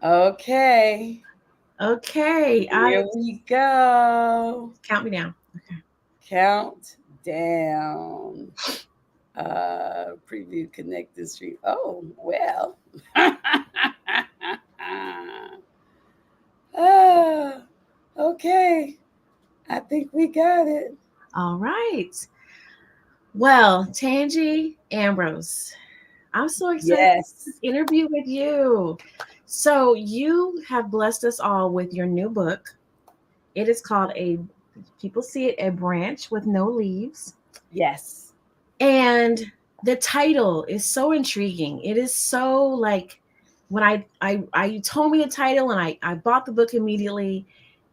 Okay. Okay, I Here we go. count me down. Okay. Count down. Preview connected stream. Oh, well. Ah, okay. I think we got it. All right. Well, Tangie Ambrose, I'm so excited Yes. to interview with you. So you have blessed us all with your new book. It is called people see it, A Branch with No Leaves. Yes. And the title is so intriguing. It is so like when I you told me the title and I bought the book immediately.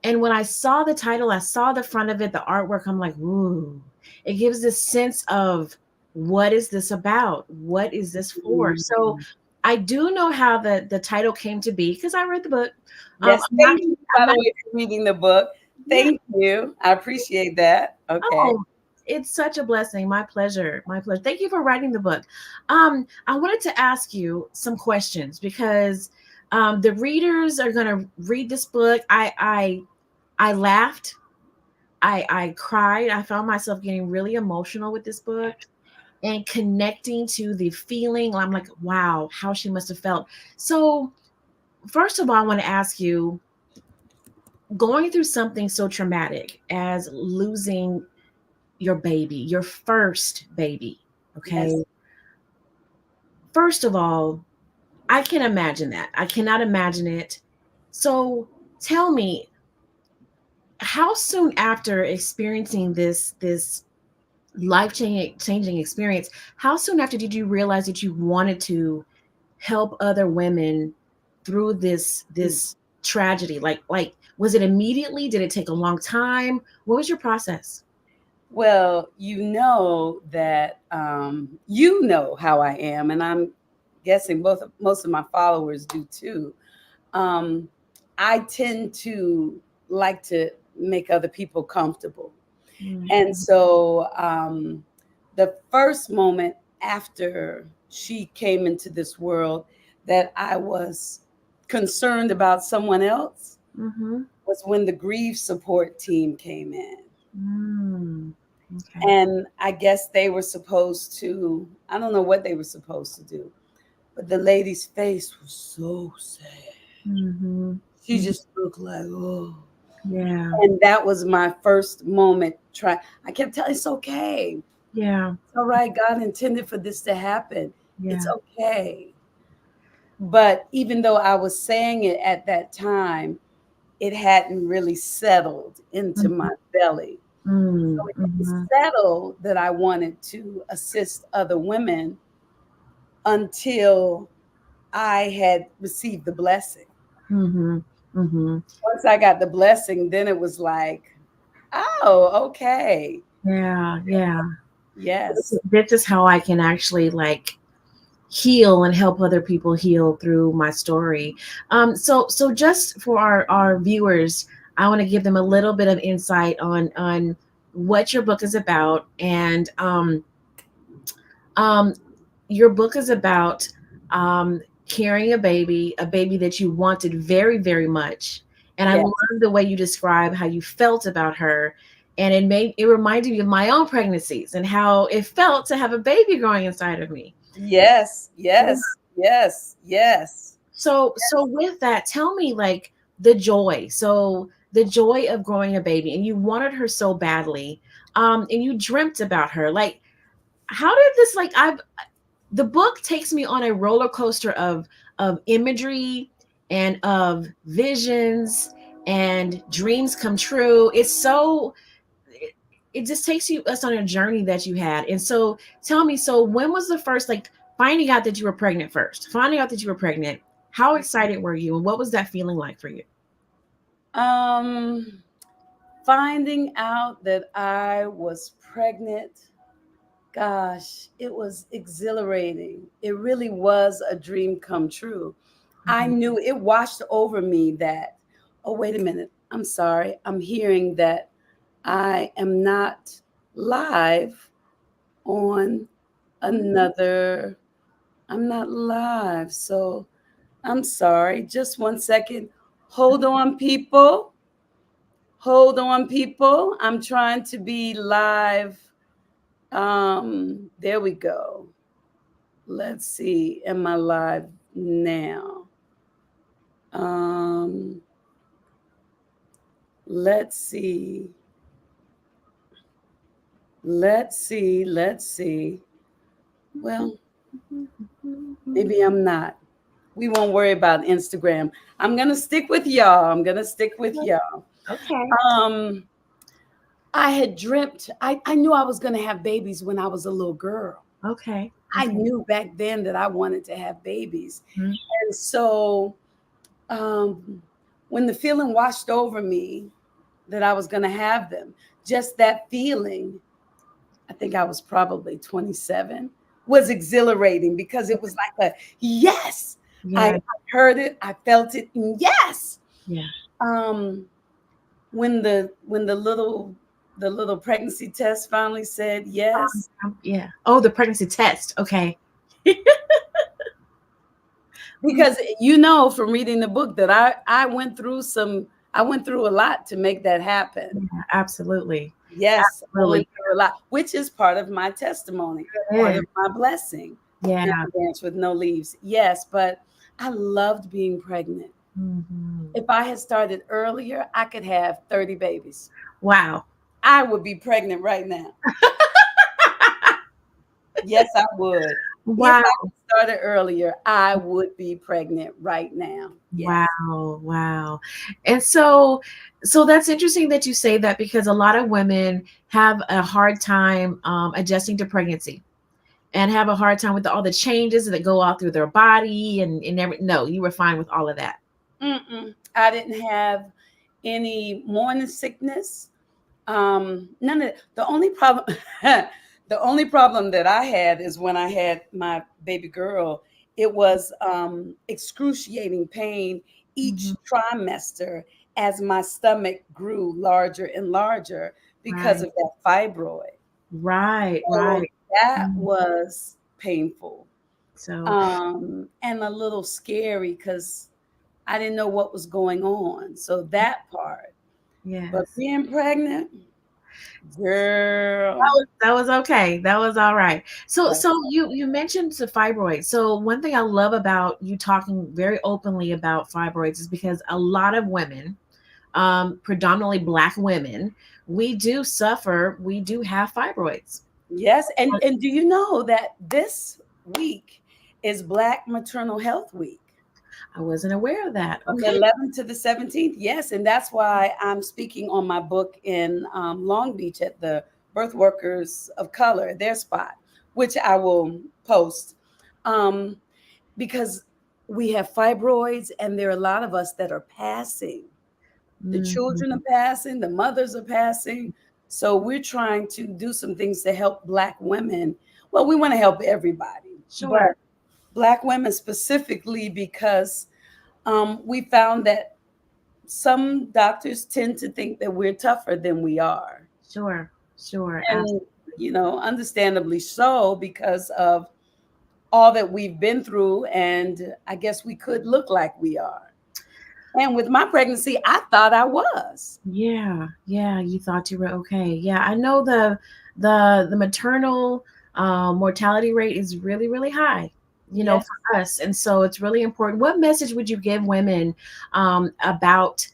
And when I saw the title, I saw the front of it, the artwork, I'm like, ooh, it gives this sense of what is this about? What is this for? So Mm. I do know how the title came to be because I read the book. Yes. I'm not, Thank you, I'm by the not, way, for reading the book. yeah. Thank you. I appreciate that. Okay. Oh, it's such a blessing. My pleasure. My pleasure. Thank you for writing the book. I wanted to ask you some questions because the readers are going to read this book. I laughed. I cried. I found myself getting really emotional with this book and connecting to the feeling. I'm like, wow, how she must have felt. So, first of all, I want to ask you, going through something so traumatic as losing your baby, your first baby. Yes. Okay. First of all, I can imagine that. I cannot imagine it. So tell me, how soon after experiencing this life changing experience, how soon after did you realize that you wanted to help other women through this tragedy? Like was it immediately? Did it take a long time? What was your process? Well, you know how I am, and I'm guessing most of my followers do too. Um, I tend to like to make other people comfortable, and Mhm. so the first moment after she came into this world that I was concerned about someone else Mhm. was when the grief support team came in. Mm. Okay. And I guess they were supposed to, I don't know what they were supposed to do, but the lady's face was so sad. Mhm. She Mhm. just looked like, oh. Yeah. And that was my first moment. I kept telling, it's okay. Yeah. It's all right. God intended for this to happen. It's Yeah. okay. But even though I was saying it at that time, it hadn't really settled into Mhm. my belly. So Mm. it didn't Mhm. settle that I wanted to assist other women until I had received the blessing. Mhm. Mhm. Once I got the blessing, then it was like, oh, okay. Yeah. Yeah. Yes. This is how I can actually like heal and help other people heal through my story. So just for our viewers, I want to give them a little bit of insight on what your book is about, and um, your book is about um, carrying a baby that you wanted very, very much. And I love Yes. the way you describe how you felt about her. And it reminded me of my own pregnancies and how it felt to have a baby growing inside of me. Yes. Yes. Yes. Yes. So with that, tell me like the joy. So the joy of growing a baby, and you wanted her so badly, and you dreamt about her. Like, how did this like I've the book takes me on a roller coaster of imagery and of visions and dreams come true. It just takes us on a journey that you had. And so tell me, so when was the first like finding out that you were pregnant first? Finding out that you were pregnant, how excited were you and what was that feeling like for you? Um, Finding out that I was pregnant, gosh, it was exhilarating. It really was a dream come true. I Mhm. knew it washed over me that, oh, wait a minute. I'm sorry. I'm hearing that I am not live on another, I'm not live. So I'm sorry. Just one second. Hold on, people. Hold on, people. I'm trying to be live. There we go. Let's see. Am I live now? Um, let's see. Let's see. Let's see. Well, maybe I'm not. We won't worry about Instagram. I'm gonna stick with y'all. I'm gonna stick with y'all. Okay. Um, I had dreamt. I knew I was gonna have babies when I was a little girl. Okay. I Okay. knew back then that I wanted to have babies, Mhm. and so um, when the feeling washed over me that I was gonna have them, just that feeling, I think I was probably 27, was exhilarating because it was like a yes. I Yeah. heard it, I felt it, and yes. Yeah. Um, when the little pregnancy test finally said yes, Yeah. Oh, the pregnancy test. Okay. because from reading the book that I went through a lot to make that happen. Yeah, absolutely. Yes, I Absolutely. went through a lot, which is part of my testimony, part Yeah. of my blessing. Now Yeah. I dance with no leaves. Yes, but I loved being pregnant. Mhm. If I had started earlier, I could have 30 babies. Wow. I would be pregnant right now. Yes, I would. If Wow. I had started earlier, I would be pregnant right now. Yes. Wow, wow. And so that's interesting that you say that because a lot of women have a hard time adjusting to pregnancy and have a hard time with all the changes that go all through their body and every no, you were fine with all of that. Mm-mm. I didn't have any morning sickness. None of the only problem the only problem that I had is when I had my baby girl, it was excruciating pain each Mhm. trimester as my stomach grew larger and larger because Right. of that fibroid. Right, So right. that Mm. was painful. So, And a little scary because I didn't know what was going on. So that part. But yes. being pregnant, girl. That was okay. That was all right. So That so you mentioned the fibroids. So one thing I love about you talking very openly about fibroids is because a lot of women, predominantly Black women, we do suffer. We do have fibroids. Yes, and do you know that this week is Black Maternal Health Week I wasn't aware of that. from the Okay. 11th to the 17th? Yes, and that's why I'm speaking on my book in Long Beach at the Birth Workers of Color, their spot, which I will post, um, because we have fibroids, and there are a lot of us that are passing. The Mhm. children are passing, the mothers are passing. So we're trying to do some things to help Black women. Well, we want to help everybody, Sure. but Black women specifically because we found that some doctors tend to think that we're tougher than we are. Sure. Sure. And, understandably so because of all that we've been through. And I guess we could look like we are. And with my pregnancy, I thought I was. Yeah, yeah, you thought you were okay. Yeah, I know the maternal mortality rate is really, really high, Yes. for us. And so it's really important. What message would you give women about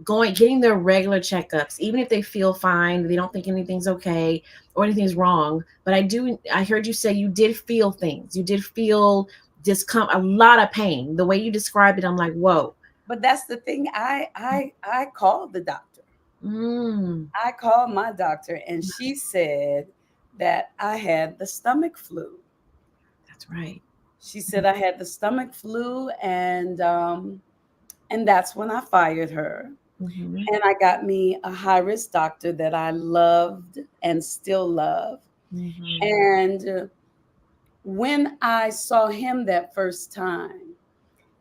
getting their regular checkups, even if they feel fine, they don't think anything's okay or anything's wrong? But I heard you say you did feel things. You did feel a lot of pain. The way you described it, I'm like, whoa. But that's the thing. I called the doctor. Mm, I called my doctor, and she said that I had the stomach flu. that's right. She said I had the stomach flu, and that's when I fired her. Hmm. And I got me a high risk doctor that I loved and still love. Hmm. And when I saw him that first time,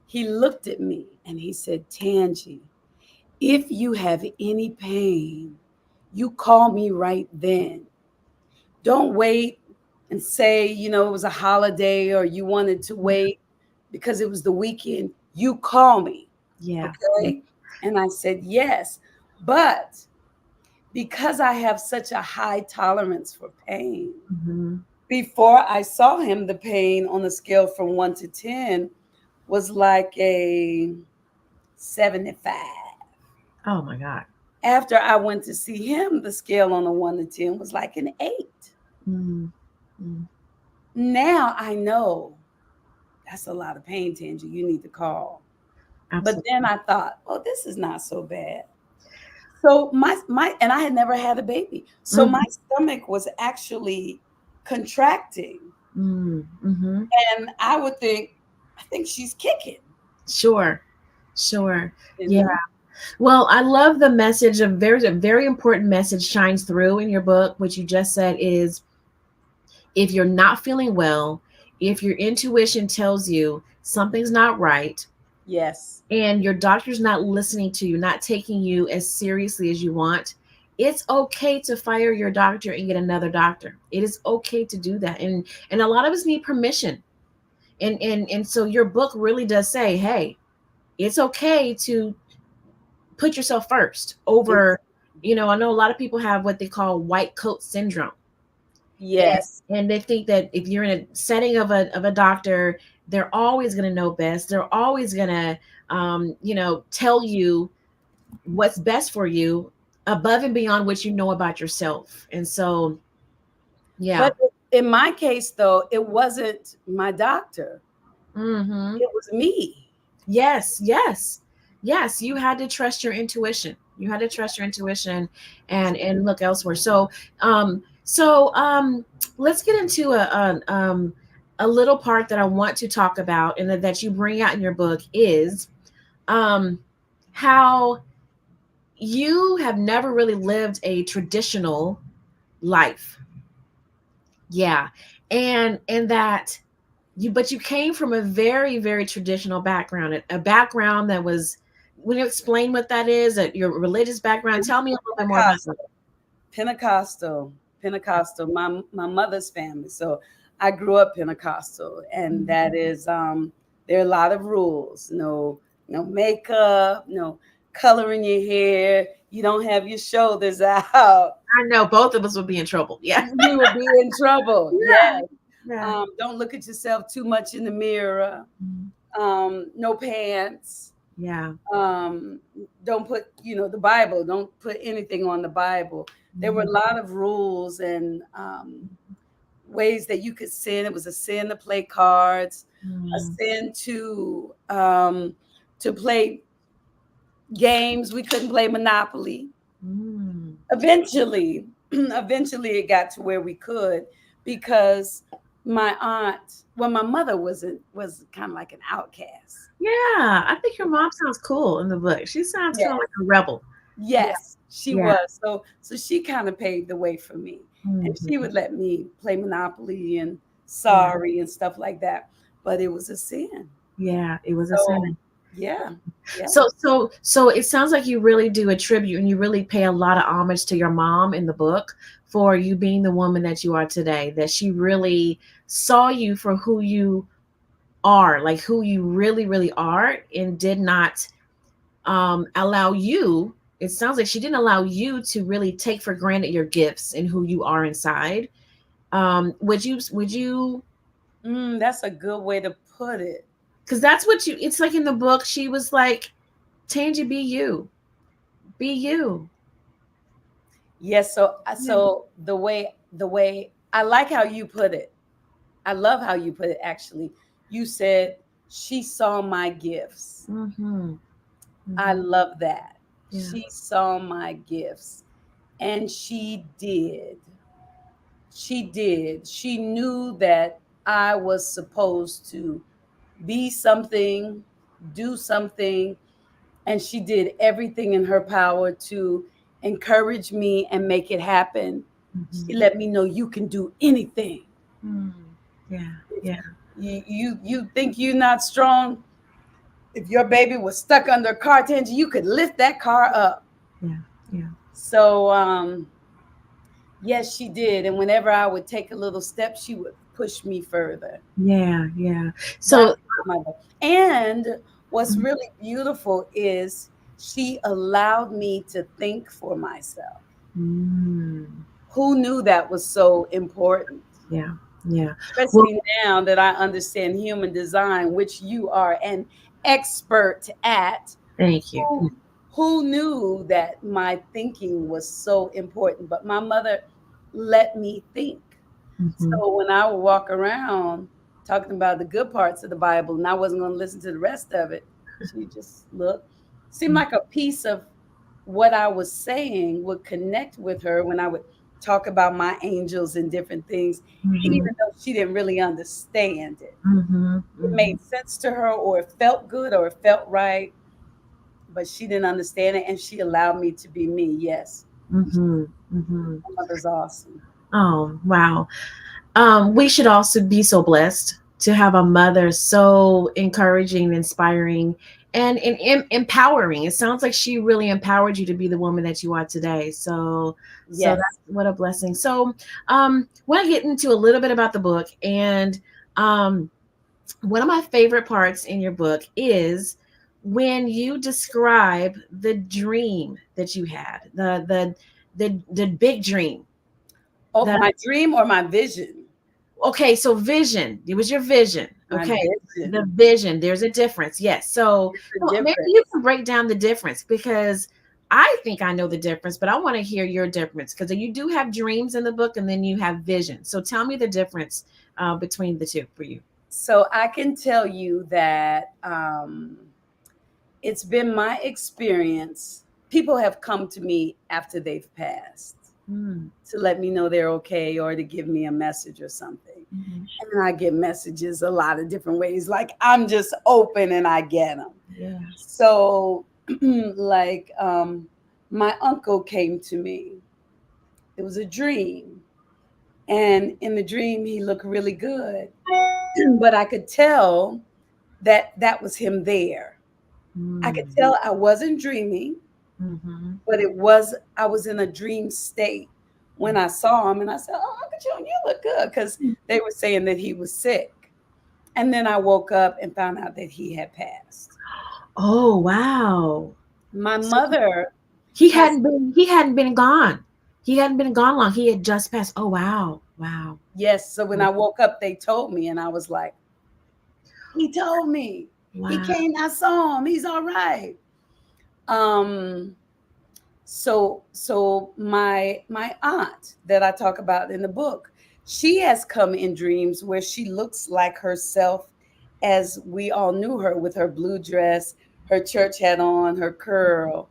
he looked at me and he said, "Tangie, if you have any pain, you call me right then. Don't wait and say, it was a holiday or you wanted to wait. because it was the weekend, you call me. Yeah. Yeah. Okay. And I said, yes. But because I have such a high tolerance for pain, Mm-hmm. before I saw him, the pain on a scale from 1 to 10 was like a 75. Oh my God. After I went to see him, the scale on a 1 to 10 was like an 8. Mm-hmm. Now I know that's a lot of pain, Tangie. You need to call. But Absolutely. then I thought, oh, this is not so bad. So my and I had never had a baby. So my Mm-hmm. stomach was actually contracting. Mm-hmm. And I would think, I think she's kicking, Sure. Sure. you Yeah. know? Well, I love the message of there's a very important message shines through in your book, which you just said is if you're not feeling well, if your intuition tells you something's not right, Yes. and your doctor's not listening to you, not taking you as seriously as you want, it's okay to fire your doctor and get another doctor. It is okay to do that. And a lot of us need permission. And so your book really does say, hey, it's okay to put yourself first over, I know a lot of people have what they call white coat syndrome. Yes. And they think that if you're in a setting of a doctor, they're always going to know best. They're always going to, tell you what's best for you above and beyond what you know about yourself. And so, yeah. But in my case, though, it wasn't my doctor. Hmm. It was me. Yes, yes, yes. You had to trust your intuition. You had to trust your intuition and look elsewhere. So let's get into a little part that I want to talk about and that you bring out in your book is um, how you have never really lived a traditional life. Yeah. And that but you came from a very, very traditional background, a background that was, when you explain what that is, that your religious background, tell me a little bit more about that. Pentecostal. Pentecostal. Pentecostal. My mother's family. So I grew up Pentecostal, and that is there are a lot of rules. No makeup, no coloring your hair. You don't have your shoulders out. I know both of us would be in trouble. Yeah. You will be in trouble. Yeah. Yes. Yeah. Don't look at yourself too much in the mirror. Mhm. No pants. Yeah. Um, don't put, the Bible. Don't put anything on the Bible. There were a Mhm. lot of rules and ways that you could sin. It was a sin to play cards, a Mhm. sin to play games. We couldn't play Monopoly. Mm. Eventually it got to where we could, because my aunt, well, my mother was kind of like an outcast. Yeah. I think your mom sounds cool in the book. She sounds kind of Yes, like a rebel. Yeah. yes, she Yeah. was. So she kind of paved the way for me, and she Mhm. would let me play Monopoly and Yeah. Sorry and stuff like that. But it was a sin. Yeah. It was a So sin. yeah, yeah. So it sounds like you really do a tribute and you really pay a lot of homage to your mom in the book for you being the woman that you are today, that she really saw you for who you are, like who you really, really are, and did not allow you. It sounds like she didn't allow you to really take for granted your gifts and who you are inside. Would you, That's a good way to put it. because that's what you, it's like in the book, she was like, Tangie, be you, be you. Yes. So Yeah. the way I like how you put it. I love how you put it. Actually, you said she saw my gifts. Mm-hmm. I Mm-hmm. love that. Yeah. She saw my gifts, and she did. She did. She knew that I was supposed to be something, do something, and she did everything in her power to encourage me and make it happen. She Mm-hmm. let me know you can do anything. Mm. Yeah. Yeah. You think you're not strong? If your baby was stuck under a car, Tangie, you could lift that car up. Yeah. Yeah. So yes, she did. And whenever I would take a little step, she would pushed me further. Yeah, yeah. That So, was my mother. And what's mhm, really beautiful is she allowed me to think for myself. mm, Who knew that was so important? yeah, yeah. Well, Especially now that I understand human design, which you are an expert at. thank you. Who knew that my thinking was so important? But my mother let me think. Mm-hmm. So when I would walk around talking about the good parts of the Bible and I wasn't going to listen to the rest of it, she just looked. Seemed like a piece of what I was saying would connect with her when I would talk about my angels and different things, Mm-hmm. even though she didn't really understand it. Mm-hmm. It Mm-hmm. made sense to her, or it felt good, or it felt right, but she didn't understand it, and she allowed me to be me. Yes, Mm-hmm. Mm-hmm. my mother's awesome. Oh, wow. We should also be so blessed to have a mother so encouraging, inspiring, and, empowering. It sounds like she really empowered you to be the woman that you are today. So Yes. that's what a blessing. So, want to get into a little bit about the book, and um, one of my favorite parts in your book is when you describe the dream that you had, the big dream. Oh, my dream or my vision? Okay, so vision. It was your vision. My Okay, the vision. vision. There's a difference. Yes. So It's a well, maybe you difference. can break down the difference, because I think I know the difference, but I want to hear your difference, because you do have dreams in the book and then you have vision. So tell me the difference between the two for you. So I can tell you that it's been my experience. People have come to me after they've passed Mm, to let me know they're okay or to give me a message or something. mhm. And I get messages a lot of different ways. Like I'm just open and I get them. Yeah. So, like, my uncle came to me. It was a dream. And in the dream, he looked really good. But I could tell that that was him there. I could Mm, tell I wasn't dreaming, mhm. but I was in a dream state when I saw him. And I said, "Oh, Uncle John, you look good." Because they were saying that he was sick. And then I woke up and found out that he had passed. Oh, wow. My So mother he has, hadn't been he hadn't been gone. He hadn't been gone long. He had just passed. Oh, wow. Wow. yes. So when I woke up, they told me, and I was like, he told me. He Wow. came, I saw him. He's all right. Um, so my aunt that I talk about in the book, she has come in dreams where she looks like herself as we all knew her, with her blue dress, her church hat on, her curl,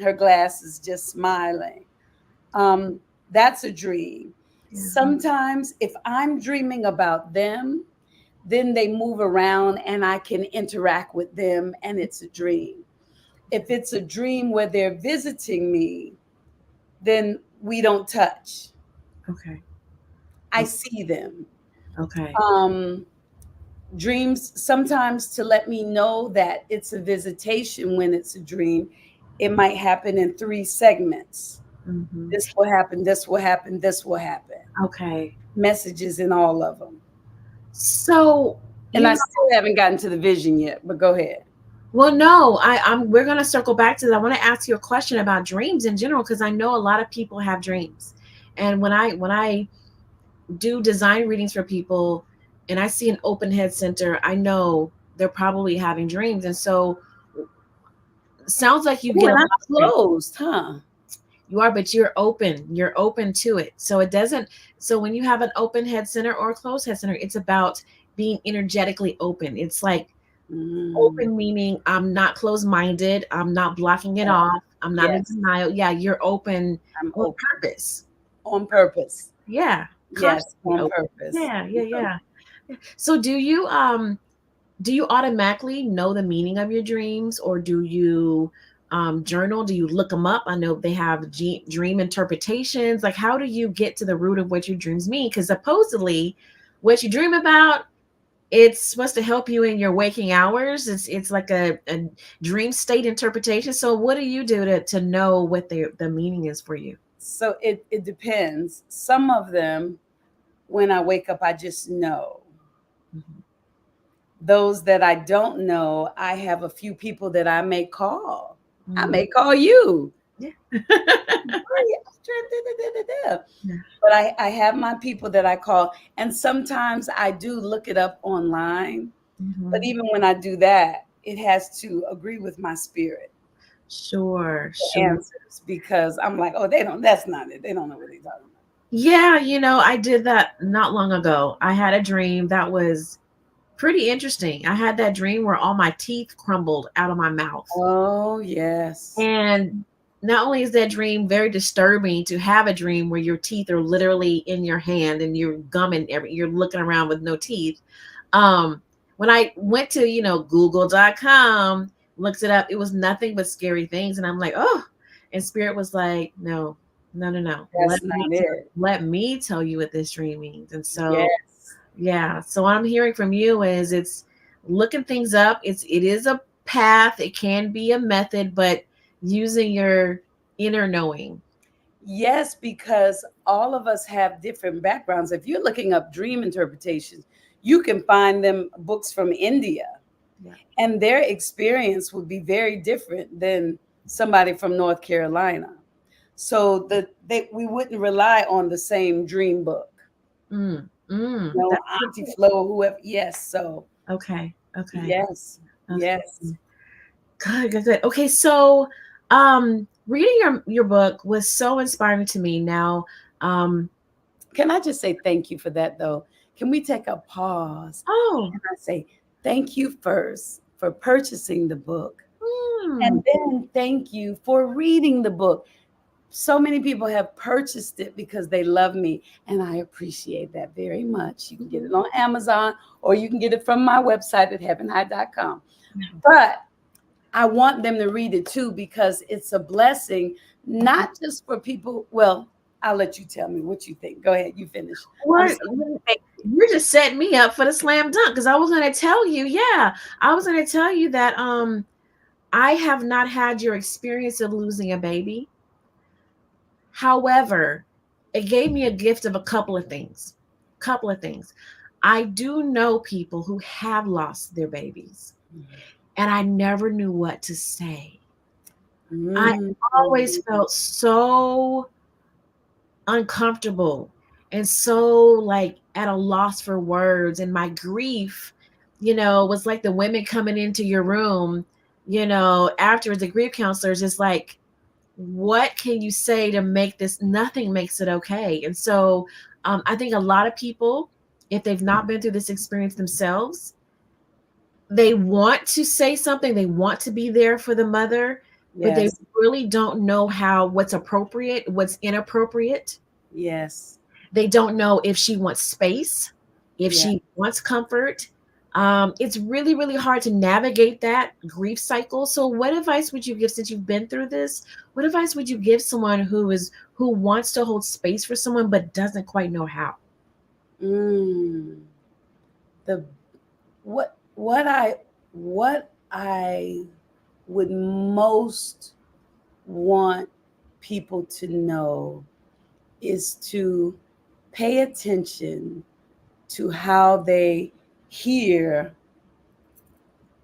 her glasses, just smiling. um that's a dream. Yeah. Sometimes if I'm dreaming about them, then they move around and I can interact with them, and it's a dream. If it's a dream where they're visiting me, then we don't touch. Okay. I o- see them. Okay. Um, Dreams sometimes to let me know that it's a visitation. When it's a dream, it might happen in three segments. Hmm. This will happen, this will happen, this will happen. Okay. Messages in all of them. So, And you I know, still haven't gotten to the vision yet, but go ahead. well, no, I'm we're gonna circle back to that. I want to ask you a question about dreams in general, because I know a lot of people have dreams. And when I do design readings for people and I see an open head center, I know they're probably having dreams. And so sounds like you Oh, get a and lot I'm of dreams. closed, huh? You are, but you're open to it. So it doesn't, so when you have an open head center or a closed head center, it's about being energetically open. It's like Mm, open meaning I'm not closed minded, I'm not blocking it yeah. off, I'm not in Yes, denial. Yeah, you're open I'm on open purpose. on purpose. Yeah, Yes, consciously on open. purpose. Yeah, yeah, yeah. So do you automatically know the meaning of your dreams, or do you journal? Do you look them up? I know they have dream interpretations. Like, how do you get to the root of what your dreams mean? Because supposedly, what you dream about, it's supposed to help you in your waking hours. It's like a dream state interpretation. So, what do you do to know what the meaning is for you? So it depends. Some of them when I wake up, I just know. Mhm. Those that I don't know, I have a few people that I may call. I Mm. may call you. Yeah. Yeah. But I have my people that I call. And sometimes I do look it up online. But Mhm. even when I do that, it has to agree with my spirit, Sure, the sure. answers, because I'm like, oh, they don't, that's not it. They don't know what they're talking about. Yeah, I did that not long ago. I had a dream that was pretty interesting. I had that dream where all my teeth crumbled out of my mouth. Oh, yes. And not only is that dream very disturbing to have a dream where your teeth are literally in your hand and you're gumming you're looking around with no teeth. Um, when I went to, google.com, looked it up, it was nothing but scary things. And I'm like, oh, and spirit was like, no, no, no, no. That's not it. Let me tell you what this dream means. And so Yes. yeah. So what I'm hearing from you is it's looking things up. It is a path. It can be a method, but using your inner knowing. Yes, because all of us have different backgrounds. If you're looking up dream interpretations, you can find them books from India, Yeah. and their experience would be very different than somebody from North Carolina. So we wouldn't rely on the same dream book. No, That's Auntie Flo or whoever. Yes. So okay. Okay. yes, Okay. yes. Good, good, good. Okay, so reading your book was so inspiring to me. Now, um Can I just say thank you for that though? Can we take a pause? oh, And I say thank you first for purchasing the book. mm, And then thank you for reading the book. So many people have purchased it because they love me, and I appreciate that very much. You can get it on Amazon or you can get it from my website at heavenhigh.com. But I want them to read it too because it's a blessing, not just for people. Well, I'll let you tell me what you think. Go ahead, you finish. I'm what sorry. Thank you. you're just setting me up for the slam dunk because I was going to tell you, yeah, I was going to tell you that I have not had your experience of losing a baby. However, it gave me a gift of a couple of things. Couple of things. I do know people who have lost their babies, and I never knew what to say. I Mm, always felt so uncomfortable and so like at a loss for words, and my grief was like the women coming into your room afterwards, the grief counselors is like, what can you say to make this, nothing makes it okay. And so I think a lot of people, if they've not been through this experience themselves, they want to say something, they want to be there for the mother, but they yes, really don't know what's appropriate, what's inappropriate. yes, They don't know if she wants space, if yeah. she wants comfort. It's really, really hard to navigate that grief cycle. So, what advice would you give, since you've been through this? What advice would you give someone who wants to hold space for someone but doesn't quite know how? Mm. The what I would most want people to know is to pay attention to how they hear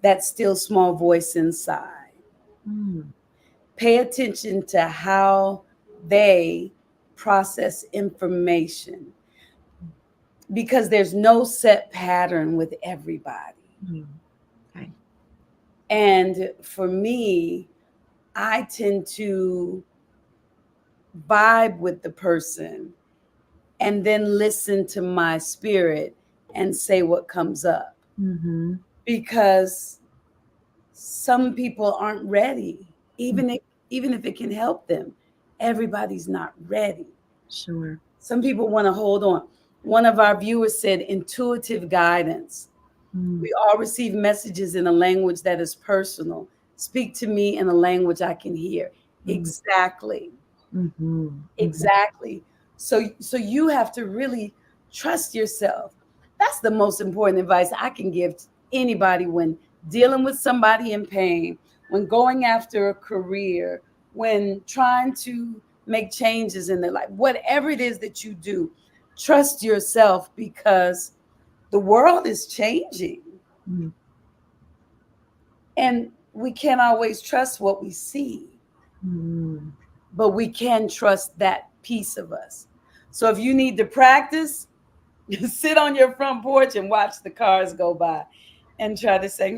that still small voice inside. Mm, Pay attention to how they process information because there's no set pattern with everybody. mm, okay. And for me, I tend to vibe with the person and then listen to my spirit and say what comes up Mm-hmm. because some people aren't ready, even if it can help them. Everybody's not ready. Sure. Some people want to hold on. One of our viewers said intuitive guidance. Mm, We all receive messages in a language that is personal. Speak to me in a language I can hear. mm, Exactly. mm-hmm, mm-hmm, Exactly. So you have to really trust yourself. That's the most important advice I can give to anybody when dealing with somebody in pain, when going after a career, when trying to make changes in their life. Whatever it is that you do, trust yourself, because the world is changing Mm. and we can't always trust what we see, Mm. but we can trust that piece of us. So if you need to practice, sit on your front porch and watch the cars go by and try to say,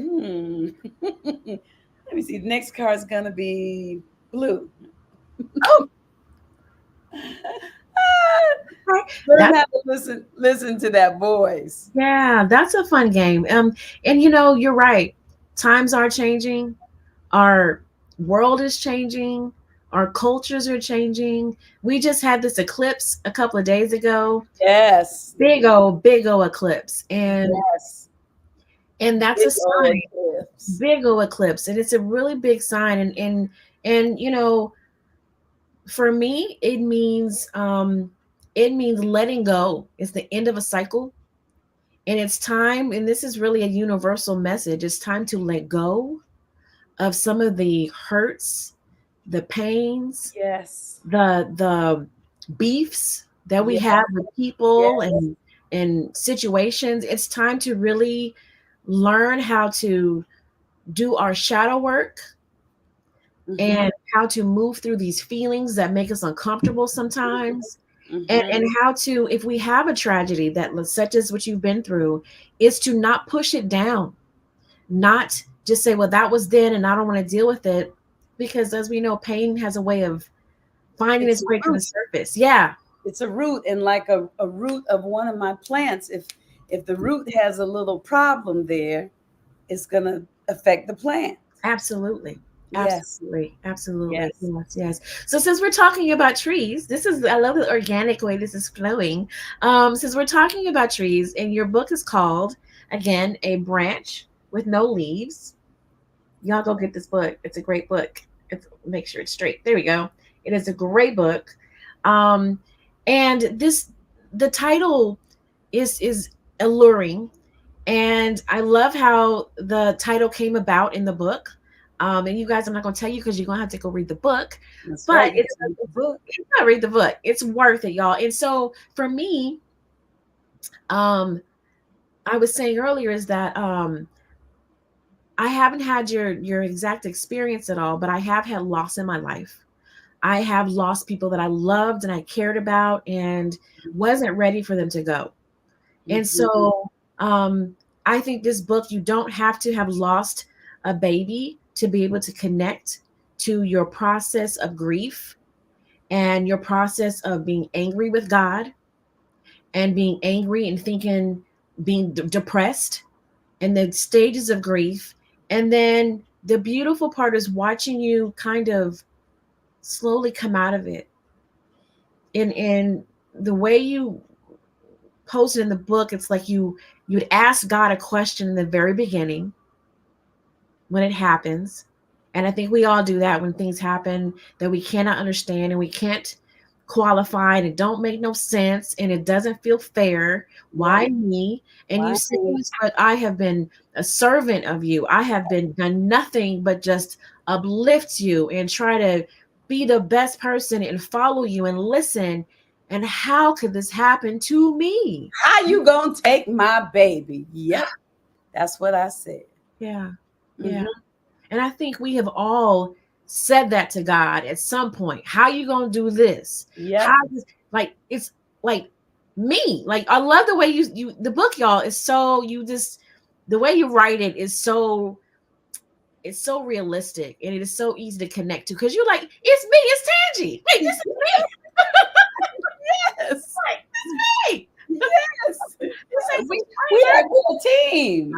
let me see, the next car is going to be blue. Oh, Learn that's how to listen to that voice. yeah, that's a fun game. And you're right. Times are changing. Our world is changing. Our cultures are changing. We just had this eclipse a couple of days ago. Yes. Big O eclipse. Yes. And that's a Big old sign. eclipse. Big O eclipse. And it's a really big sign. And for me, it means letting go. It's the end of a cycle. And it's time, and this is really a universal message. It's time to let go of some of the hurts, the pains, Yes. the beefs that we Yes. have with people Yes. and situations. It's time to really learn how to do our shadow work Mm-hmm. and how to move through these feelings that make us uncomfortable sometimes. And Mm-hmm. how to, if we have a tragedy that such as what you've been through, is to not push it down, not just say, well, that was then and I don't want to deal with it, because as we know, pain has a way of finding It's its a way to the root. surface. Yeah, It's a root, and like a root of one of my plants. If the root has a little problem there, it's gonna affect the plant. absolutely. Yes. Absolutely. Yes. Yes, yes. So since we're talking about trees, I love the organic way this is flowing. Since we're talking about trees, and your book is called, again, A Branch with No Leaves. Y'all go get this book. It's a great book. Make sure it's straight. There we go. It is a great book. Um, and the title is alluring, and I love how the title came about in the book. And you guys, I'm not going to tell you because you're going to have to go read the book. That's But right. You gotta read the book. it's not read the book. It's worth it, y'all. And so for me, um, I was saying earlier is that I haven't had your exact experience at all, but I have had loss in my life. I have lost people that I loved and I cared about and wasn't ready for them to go. And Mhm. so um, I think this book, you don't have to have lost a baby to be able to connect to your process of grief and your process of being angry with God and being angry and thinking, being depressed and the stages of grief. And then the beautiful part is watching you kind of slowly come out of it. In the way you posted in the book, it's like you'd ask God a question in the very beginning when it happens. And I think we all do that when things happen that we cannot understand and we can't qualify and it don't make no sense and it doesn't feel fair. Yep. Why me? And you Why say, me? but I have been a servant of you. I have been done nothing but just uplift you and try to be the best person and follow you and listen. And how could this happen to me? How you gonna take my baby? Yep. That's what I said. Yeah. Yeah. Hmm. And I think we have all said that to God at some point. How you gonna do this? How Yep. like it's like me. Like I love the way you the book, y'all, is so you just the way you write it is so it's so realistic and it is so easy to connect to because you're like, it's me, it's Tangie. Wait, this is me. Yes. Like, this is me. Yes. This ain't some We stranger. are a good team.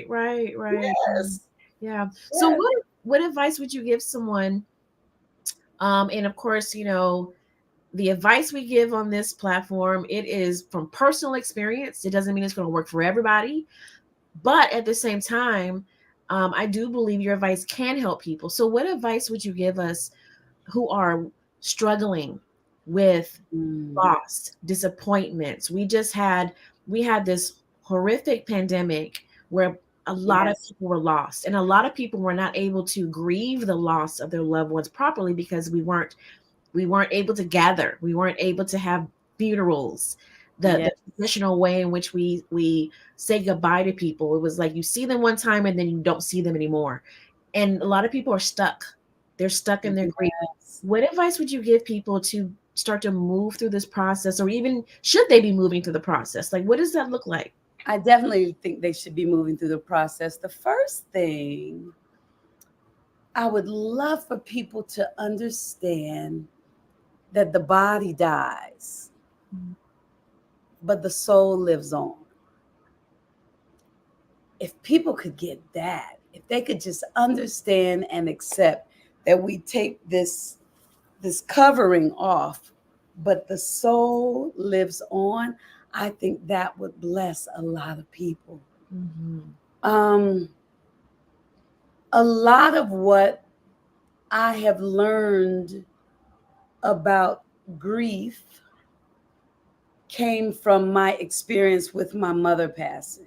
Right. Yes. Yeah. So Yes. what advice would you give someone? And of course, the advice we give on this platform, it is from personal experience. It doesn't mean it's going to work for everybody, but at the same time, I do believe your advice can help people. So what advice would you give us who are struggling with Mm. loss, disappointments? We had this horrific pandemic where a lot of Yes. people were lost and a lot of people were not able to grieve the loss of their loved ones properly because we weren't able to gather. We weren't able to have funerals. the traditional way in which we say goodbye to people. It was like you see them one time and then you don't see them anymore. And a lot of people are stuck. They're stuck in their grief. Yes. What advice would you give people to start to move through this process, or even should they be moving through the process? Like, what does that look like? I definitely think they should be moving through the process. The first thing I would love for people to understand that the body dies, but the soul lives on. If people could get that, if they could just understand and accept that we take this covering off, but the soul lives on, I think that would bless a lot of people. Mm-hmm. Um, a lot of what I have learned about grief came from my experience with my mother passing.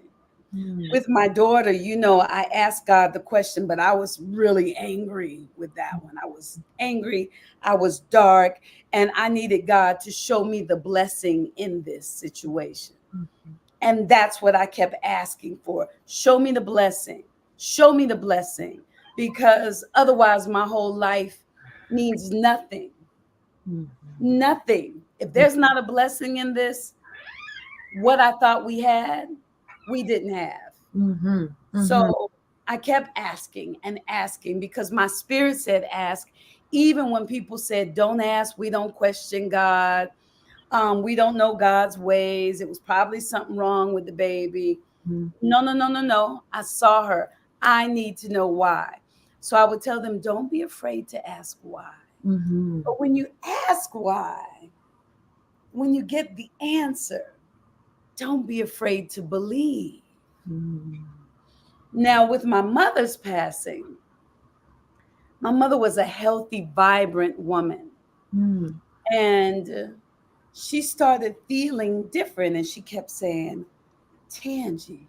Mm-hmm. With my daughter, I asked God the question, but I was really angry with that one. I was angry, I was dark, and I needed God to show me the blessing in this situation. And that's what I kept asking for. Show me the blessing. Show me the blessing. Because otherwise, my whole life means nothing. Mm-hmm. Nothing. If there's not a blessing in this, what I thought we had, we didn't have. Mm-hmm. Mm-hmm. So I kept asking and asking because my spirit said ask. Even when people said, don't ask, we don't question God. We don't know God's ways. It was probably something wrong with the baby. Mm-hmm. No, no, no, no, no. I saw her. I need to know why. So I would tell them, don't be afraid to ask why. Mm-hmm. But when you ask why, when you get the answer, don't be afraid to believe. Mm-hmm. Now, with my mother's passing, my mother was a healthy, vibrant woman. Mm-hmm. And she started feeling different. And she kept saying, Tangie,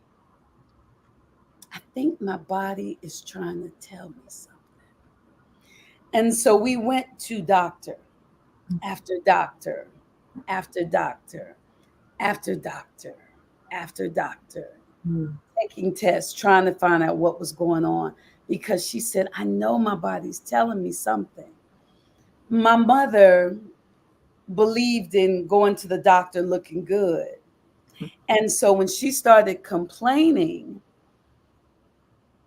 I think my body is trying to tell me something. And so we went to doctor after doctor after doctor after doctor after doctor, taking tests, trying to find out what was going on. Because she said, I know my body's telling me something. My mother believed in going to the doctor looking good. And so when she started complaining,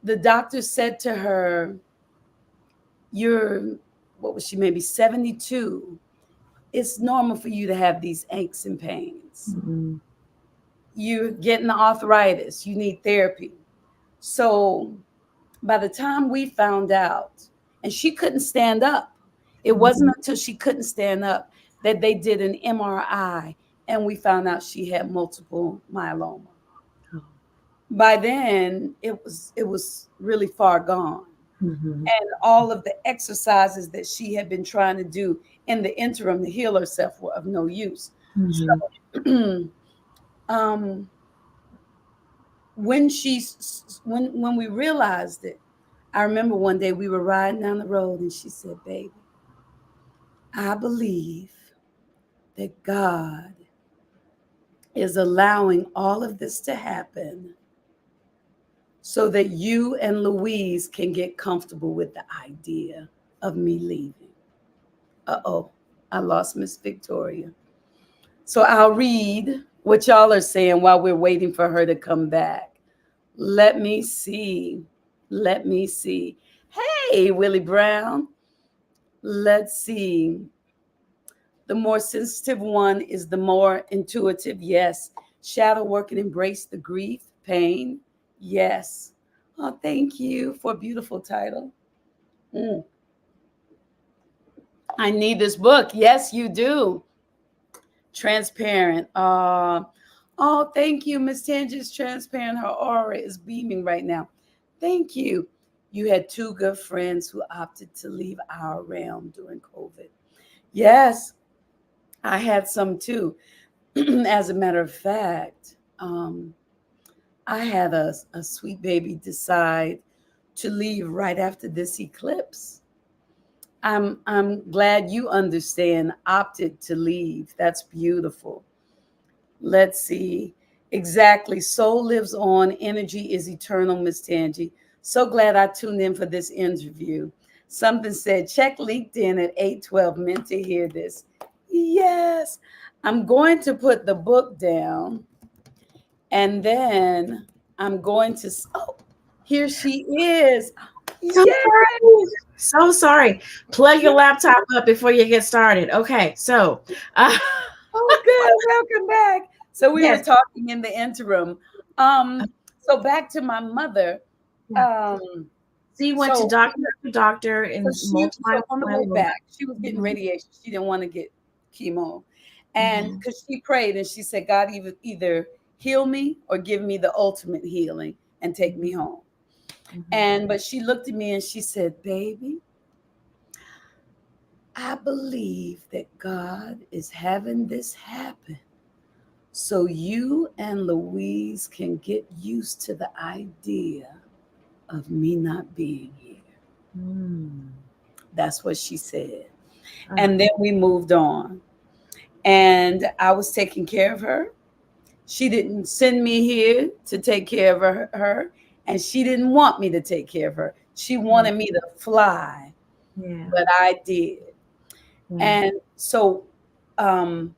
the doctor said to her, you're, what was she, maybe 72. It's normal for you to have these aches and pains. Mm-hmm. You're getting arthritis. You need therapy. So by the time we found out, and she couldn't stand up, it wasn't until she couldn't stand up that they did an MRI and we found out she had multiple myeloma. Oh. By then, it was really far gone. Mm-hmm. And all of the exercises that she had been trying to do in the interim to heal herself were of no use. Mm-hmm. So, um, when we realized it, I remember one day we were riding down the road and she said, baby, I believe that God is allowing all of this to happen so that you and Louise can get comfortable with the idea of me leaving. Uh-oh, I lost Miss Victoria. So I'll read what y'all are saying while we're waiting for her to come back. Let me see. Let me see. Hey, Willie Brown. Let's see. The more sensitive one is the more intuitive. Yes. Shadow work and embrace the grief, pain. Yes. Oh, thank you for a beautiful title. Mm. I need this book. Yes, you do. Transparent. Oh, thank you, Miss Tangi's transparent. Her aura is beaming right now. Thank you. You had two good friends who opted to leave our realm during COVID. Yes, I had some too. As a matter of fact, I had a sweet baby decide to leave right after this eclipse. I'm glad you understand, opted to leave. That's beautiful. Let's see. Exactly. Soul lives on. Energy is eternal, Miss Tangi. So glad I tuned in for this interview. Something said, check LinkedIn at 8:12. Meant to hear this. Yes. I'm going to put the book down and then I'm going to. Oh, here she is. So Yay. sorry. So sorry. Plug your laptop up before you get started. Okay. So, Oh, good. Welcome back. So we were yes. talking in the interim. So back to my mother. Yeah. Um, So you went to so doctor after doctor so and she multiple so on the way myeloma. back, she was getting Mhm, radiation. She didn't want to get chemo. And mhm, because she prayed and she said, God either heal me or give me the ultimate healing and take me home. mhm, And but she looked at me and she said, baby, I believe that God is having this happen so you and Louise can get used to the idea of me not being here. mm. That's what she said. Ah, And then we moved on. And I was taking care of her. She didn't send me here to take care of her, and she didn't want me to take care of her. She yeah, wanted me to fly, yeah, but I did. yeah. And so, um,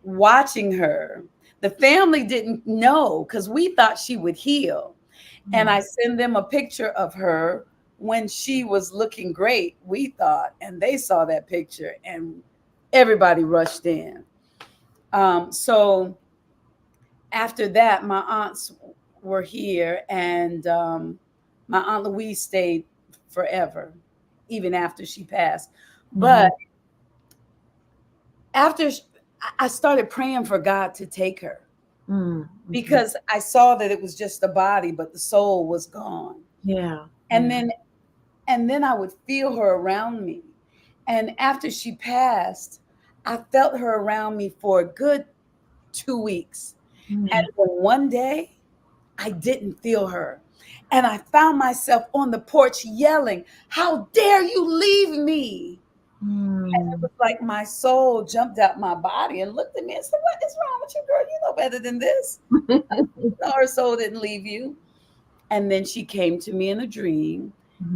watching her, the family didn't know because we thought she would heal. And Mm, I send them a picture of her when she was looking great, we thought, and they saw that picture and everybody rushed in. So after that, my aunts were here, and my aunt Louise stayed forever, even after she passed. But mhm, after I started praying for God to take her mm, mhm. because I saw that it was just the body, but the soul was gone. Yeah, And yeah. then I would feel her around me. And after she passed, I felt her around me for a good 2 weeks. And Mm, then one day, I didn't feel her. And I found myself on the porch yelling, how dare you leave me? And it mm, was like my soul jumped out my body and looked at me and said, what is wrong with you, girl? You know better than this. No, her soul didn't leave you. And then she came to me in a dream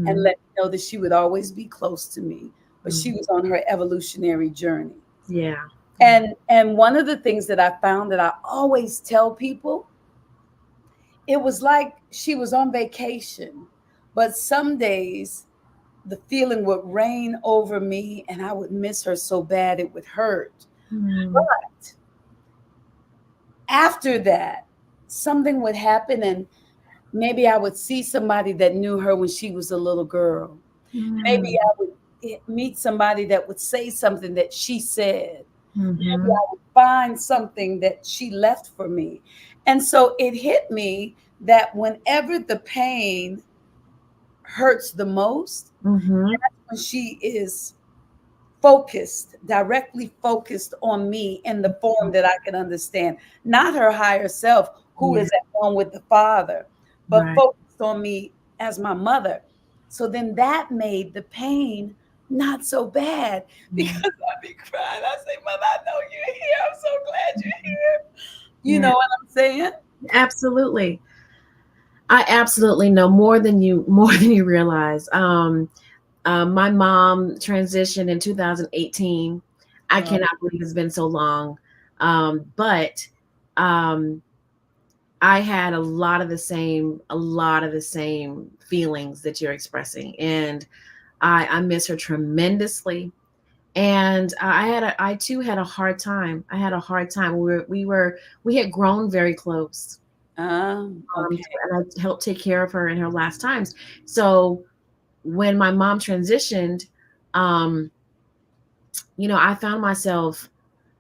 and mhm, let me know that she would always be close to me, but she mm. was on her evolutionary journey. Yeah, yeah. And one of the things that I found that I always tell people, it was like she was on vacation, but some days the feeling would rain over me and I would miss her so bad it would hurt. Mm, But after that, something would happen and maybe I would see somebody that knew her when she was a little girl. Maybe mm, I would meet somebody that would say something that she said. Maybe mhm, I would find something that she left for me. And so it hit me that whenever the pain hurts the most, mhm. when she is focused, directly focused on me in the form that I can understand, not her higher self who Yeah, is at one with the Father, but right. focused on me as my mother. So then that made the pain not so bad because Yeah, I'd be crying. I say, Mother, I know you're here. I'm so glad you're here. You know yeah. what I'm saying? Absolutely. I absolutely know more than you more than you realize. My mom transitioned in 2018. I Oh, cannot believe it's been so long. But um, I had a lot of the same feelings that you're expressing, and I miss her tremendously. And I too had a hard time. I had a hard time. We had grown very close. okay. And I helped take care of her in her last times. So when my mom transitioned, um, I found myself,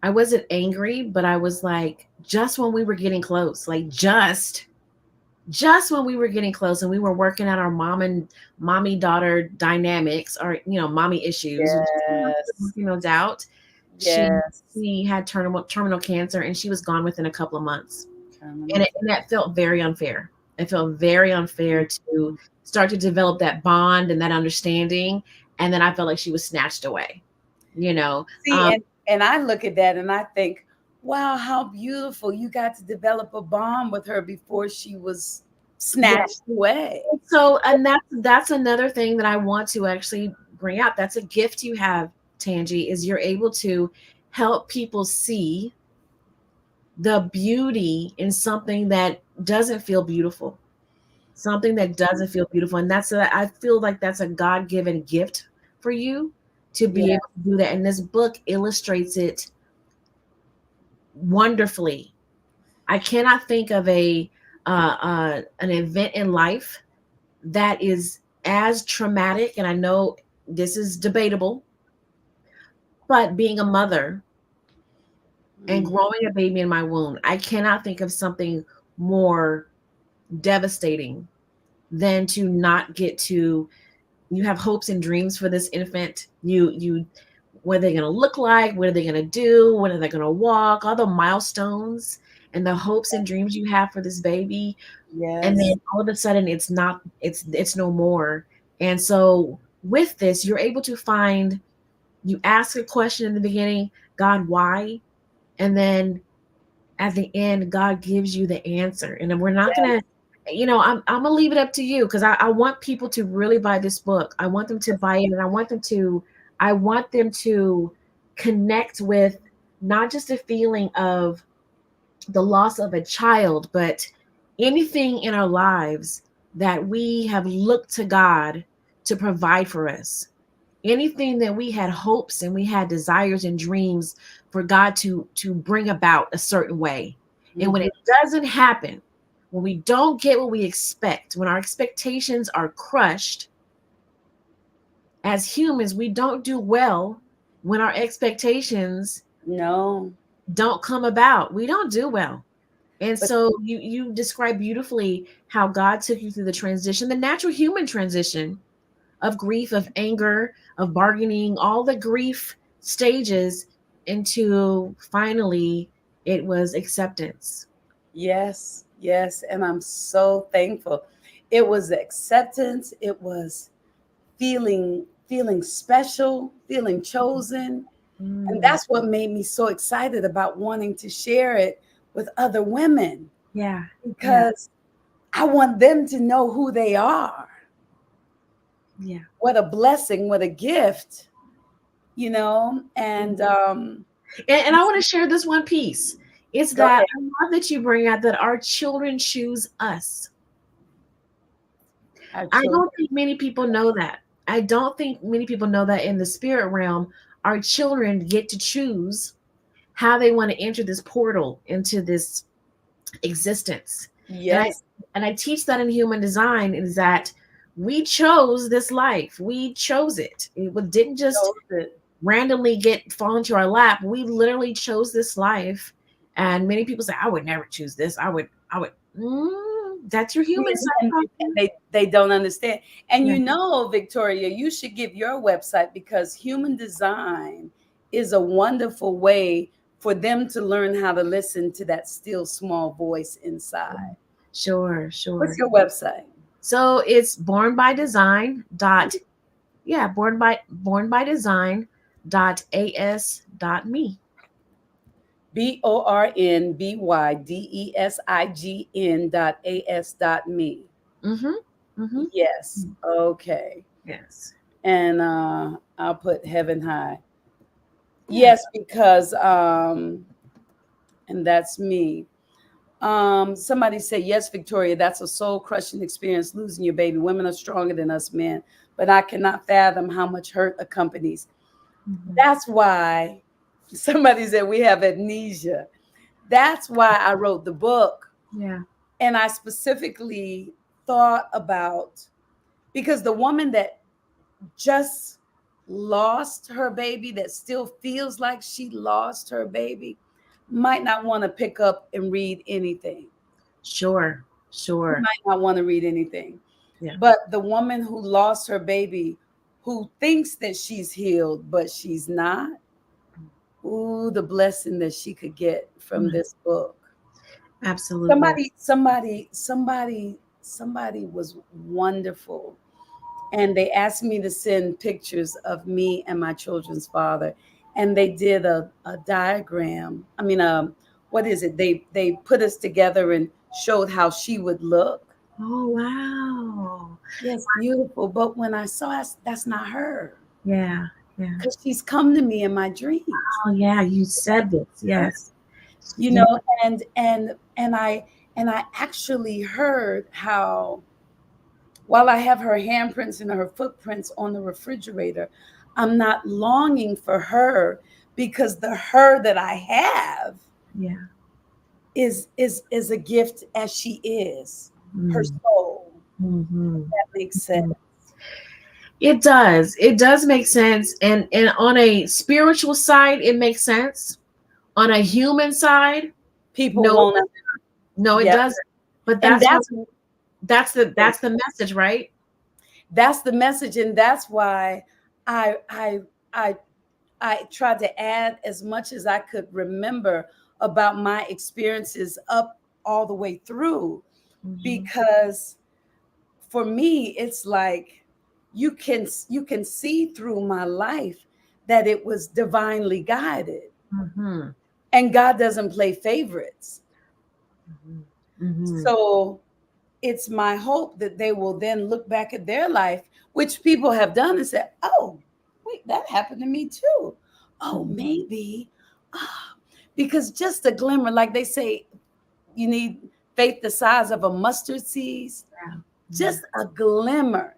I wasn't angry, but I was like, just when we were getting close, like just when we were getting close and we were working out our mommy daughter dynamics or, mommy issues, just Yes. working those out, she Yes. she had terminal cancer and she was gone within a couple of months. And, Terminal. and that felt very unfair. It felt very unfair to start to develop that bond and that understanding. And then I felt like she was snatched away, you know. See, and I look at that and I think, Wow, how beautiful. You got to develop a bond with her before she was Yeah. snatched away. So, and that's another thing that I want to actually bring out. That's a gift you have, Tangie, is you're able to help people see the beauty in something that doesn't feel beautiful, something that doesn't feel beautiful. And I feel like that's a God-given gift for you to Yeah. be able to do that. And this book illustrates it wonderfully. I cannot think of an event in life that is as traumatic, and I know this is debatable, but being a mother and Mm. growing a baby in my womb, I cannot think of something more devastating than to not get to. You have hopes and dreams for this infant. You what are they going to look like? What are they going to do? When are they going to walk? All the milestones and the hopes and dreams you have for this baby, and then Yes. all of a sudden it's not, it's no more. And so with this, you're able to find, you ask a question in the beginning, God, why? And then at the end, God gives you the answer. And then we're not gonna, I'm gonna leave it up to you, because I want people to really buy this book. I want them to buy it, and I want them to connect with not just a feeling of the loss of a child, but anything in our lives that we have looked to God to provide for us. Anything that we had hopes and we had desires and dreams for God to bring about a certain way. And when Mhm. it doesn't happen, when we don't get what we expect, when our expectations are crushed, as humans, we don't do well when our expectations No, don't come about. We don't do well. And but so you describe beautifully how God took you through the transition, the natural human transition of grief, of anger, of bargaining, all the grief stages, into finally it was acceptance. yes, yes. And I'm so thankful. It was acceptance. It was feeling special, feeling chosen. And Mm, that's what made me so excited about wanting to share it with other women, yeah, yeah, because I want them to know who they are. yeah. What a blessing, what a gift, you know? And And I want to share this one piece. It's go that ahead. I love that you bring out that our children choose us. Our I children. don't think many people know that. I don't think many people know that in the spirit realm, our children get to choose how they want to enter this portal into this existence. And I Yes, and I teach that in human design, is that we chose this life. We chose it. Didn't just chose it. randomly get fall into our lap. We literally chose this life. And many people say, I would never choose this. I would that's your See, human side and talking. they don't understand. And Yeah. you know, Victoria, you should give your website, because human design is a wonderful way for them to learn how to listen to that still small voice inside. Sure, What's sure. your website? So it's born by design dot, yeah, born by design dot as dot me. BORNBYDESIGN.AS.me. Mm-hmm. Mm-hmm. Yes. Okay. Yes. And I'll put heaven high. Yeah. Yes, because and that's me. Somebody said, yes, Victoria, that's a soul crushing experience, losing your baby. Women are stronger than us men, but I cannot fathom how much hurt accompanies. Mm-hmm. That's why somebody said we have amnesia. That's why I wrote the book. Yeah. And I specifically thought about, because the woman that just lost her baby, that still feels like she lost her baby, might not want to pick up and read anything. Sure. You Sure. might not want to read anything. Yeah. But the woman who lost her baby, who thinks that she's healed, but she's not, ooh, the blessing that she could get from Mm, this book. absolutely. Somebody was wonderful. And they asked me to send pictures of me and my children's father. and they did a diagram. I mean, what is it? They put us together and showed how she would look. Oh, wow. Yes, beautiful. But when I saw it, that's not her, Yeah. Yeah. because she's come to me in my dreams. Oh, yeah. You said this. Yes. You Yeah. know, and I actually heard how, while I have her handprints and her footprints on the refrigerator, I'm not longing for her, because the her that I have Yeah. is a gift as she is, her Mm. soul. Hmm. That makes sense. It does. It does make sense. And on a spiritual side, it makes sense. On a human side, People no, won't. no, it Yep. doesn't. But And that's what that's the message, right? that's the message, and that's why I I I I tried to add as much as I could remember about my experiences up all the way through, Hmm. because for me it's like you can see through my life that it was divinely guided, Hmm. and God doesn't play favorites. Hmm. So it's my hope that they will then look back at their life, which people have done, and said, oh, wait, that happened to me too. Oh, Hmm. maybe. Ah, because just a glimmer, like they say, you need faith the size of a mustard seed. Yeah. Just a glimmer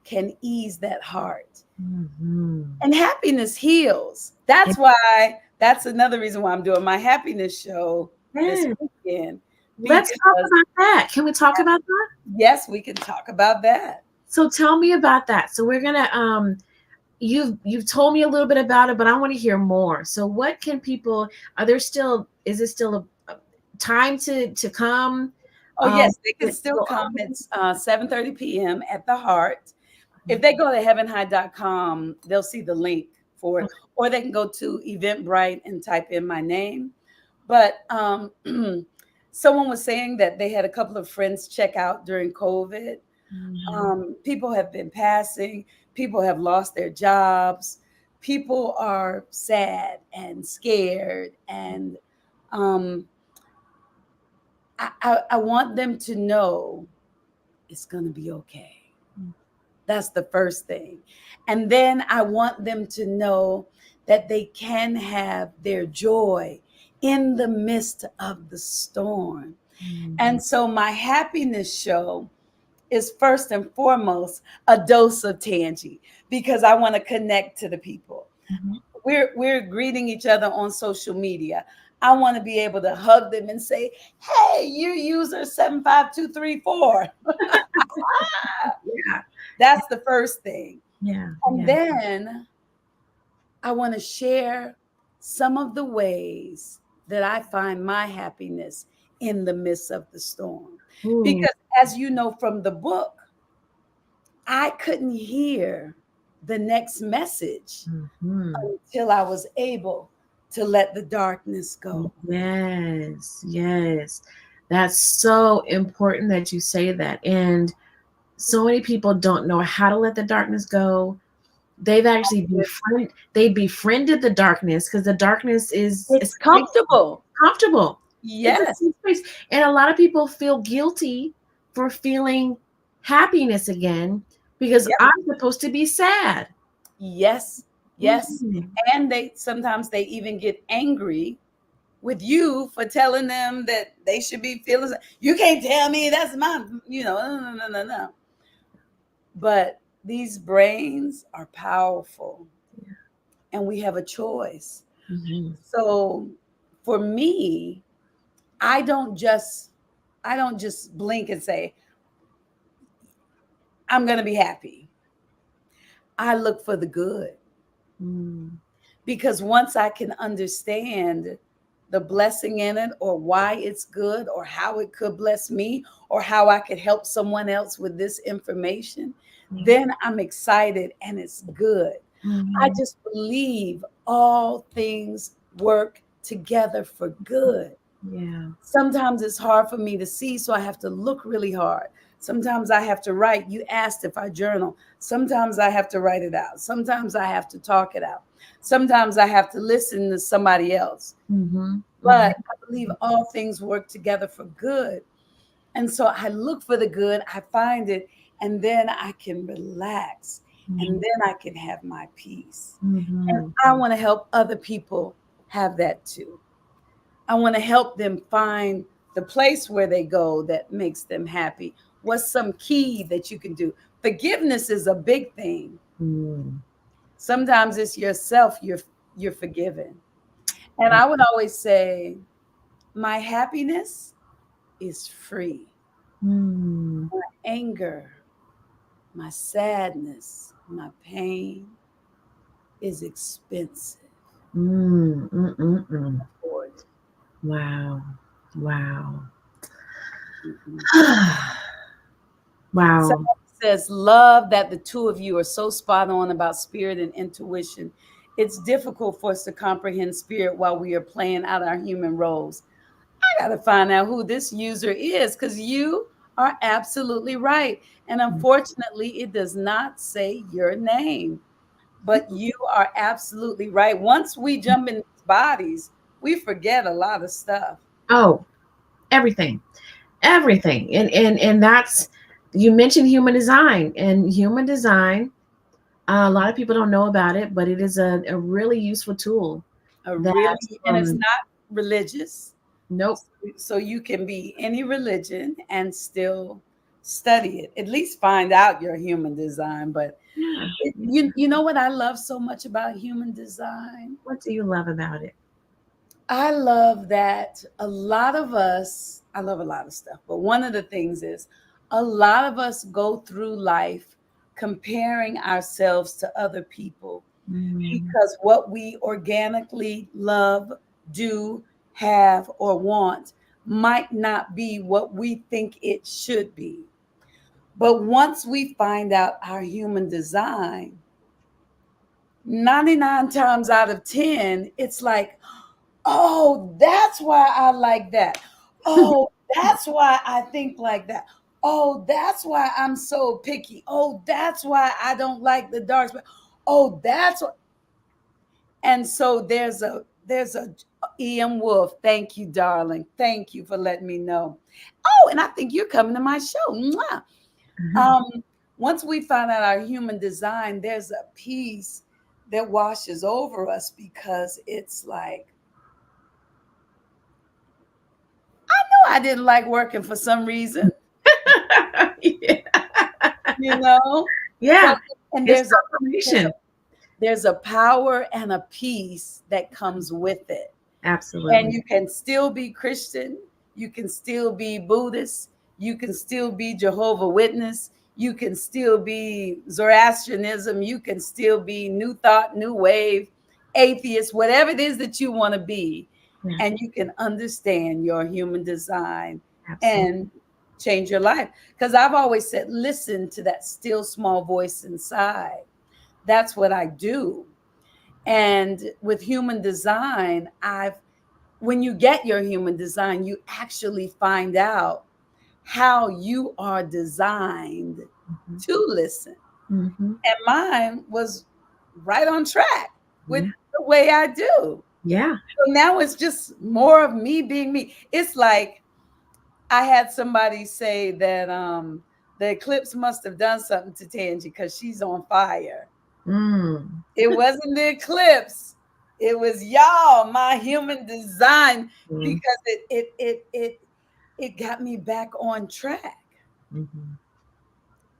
can ease that heart. Hmm. And happiness heals. That's another reason why I'm doing my happiness show this Yeah. weekend, Let's talk because about that. Can we talk about that? yes, we can talk about that. So tell me about that. So we're gonna you've told me a little bit about it, but I want to hear more. So what can people, are there still, is it still a time to come? Oh, yes, they can Is it still still come. open? It's 7:30 p.m. at the Heart. If they go to heavenhigh.com, they'll see the link for it, Okay. or they can go to Eventbrite and type in my name. But someone was saying that they had a couple of friends check out during COVID. Mhm. People have been passing, people have lost their jobs, people are sad and scared, and um, I want them to know it's going to be okay. That's the first thing. And then I want them to know that they can have their joy in the midst of the storm. Mhm. And so my happiness show is first and foremost a dose of Tangie, because I want to connect to the people. Mhm. We're greeting each other on social media. I want to be able to hug them and say, "Hey, you user 75234." Yeah. That's the first thing. Yeah. And Yeah. then I want to share some of the ways that I find my happiness in the midst of the storm. Ooh. Because as you know from the book, I couldn't hear the next message Mhm. until I was able to let the darkness go. Yes. Yes. That's so important that you say that. And so many people don't know how to let the darkness go. They've actually befriended the darkness because the darkness is It's comfortable. comfortable. It's a Yes. safe space. And a lot of people feel guilty for feeling happiness again because Yep. I'm supposed to be sad. Yes. Yes. Mhm. And they sometimes they even get angry with you for telling them that they should be feeling. You can't tell me that's my, no, no, no, no, no. But these brains are powerful, and we have a choice. Mhm. So for me, I don't just I don't just blink and say I'm going to be happy. I look for the good, Mm. because once I can understand the blessing in it, or why it's good, or how it could bless me, or how I could help someone else with this information, Yeah. then I'm excited and it's good. I Mhm. just believe all things work together for good. Yeah. Sometimes it's hard for me to see, so I have to look really hard. Sometimes I have to write. You asked if I journal. Sometimes I have to write it out. Sometimes I have to talk it out. Sometimes I have to listen to somebody else, Mm-hmm. but I believe all things work together for good. And so I look for the good, I find it, and then I can relax, and Mm-hmm. then I can have my peace. And Mm-hmm. I want to help other people have that too. I want to help them find the place where they go that makes them happy. What's some key that you can do? Forgiveness is a big thing. Mm-hmm. Sometimes it's yourself you're forgiven. And I would always say, my happiness is free. Mm-hmm. My anger, my sadness, my pain is expensive. Mm-mm-mm. Afford Wow. Wow. it. Mhm. Wow. Somebody says, love that the two of you are so spot on about spirit and intuition. It's difficult for us to comprehend spirit while we are playing out our human roles. I got to find out who this user is because you are absolutely right. And unfortunately, it does not say your name, but you are absolutely right. Once we jump in these bodies, we forget a lot of stuff. Oh, everything. Everything. And that's, you mentioned human design, and human design, a lot of people don't know about it, but it is a really useful tool A that really, and it's not religious. nope. So you can be any religion and still study it. At least find out your human design. But Yeah. you know what I love so much about human design? What do you love about it? I love that a lot of us, I love a lot of stuff, but one of the things is a lot of us go through life comparing ourselves to other people Mm, because what we organically love, do, have, or want might not be what we think it should be. But once we find out our human design, 99 times out of 10, it's like, oh, that's why I like that. Oh, that's why I think like that. Oh, that's why I'm so picky. Oh, that's why I don't like the dark. Oh, that's what. And so there's a E.M. Wolf. Thank you, darling. Thank you for letting me know. Oh, and I think you're coming to my show. Mwah. mhm. Um, Once we find out our human design, there's a peace that washes over us because it's like, I didn't like working for some reason, Yeah. you know. But Yeah. and It's there's a confirmation. there's a power and a peace that comes with it. And Absolutely. you can still be Christian, you can still be Buddhist, you can still be Jehovah Witness, you can still be Zoroastrianism, you can still be New Thought, New Wave, atheist, whatever it is that you want to be, Yeah. and you can understand your human design Absolutely. and change your life. Because I've always said, listen to that still small voice inside. That's what I do. And with human design, I've when you get your human design, you actually find out how you are designed Mhm. to listen. Mhm. And mine was right on track with Yeah. the way I do. Yeah. So now it's just more of me being me. It's like I had somebody say that the eclipse must have done something to Tangie because she's on fire. Mm. It wasn't the eclipse. It was y'all, my human design, Mm. because it got me back on track, Mhm.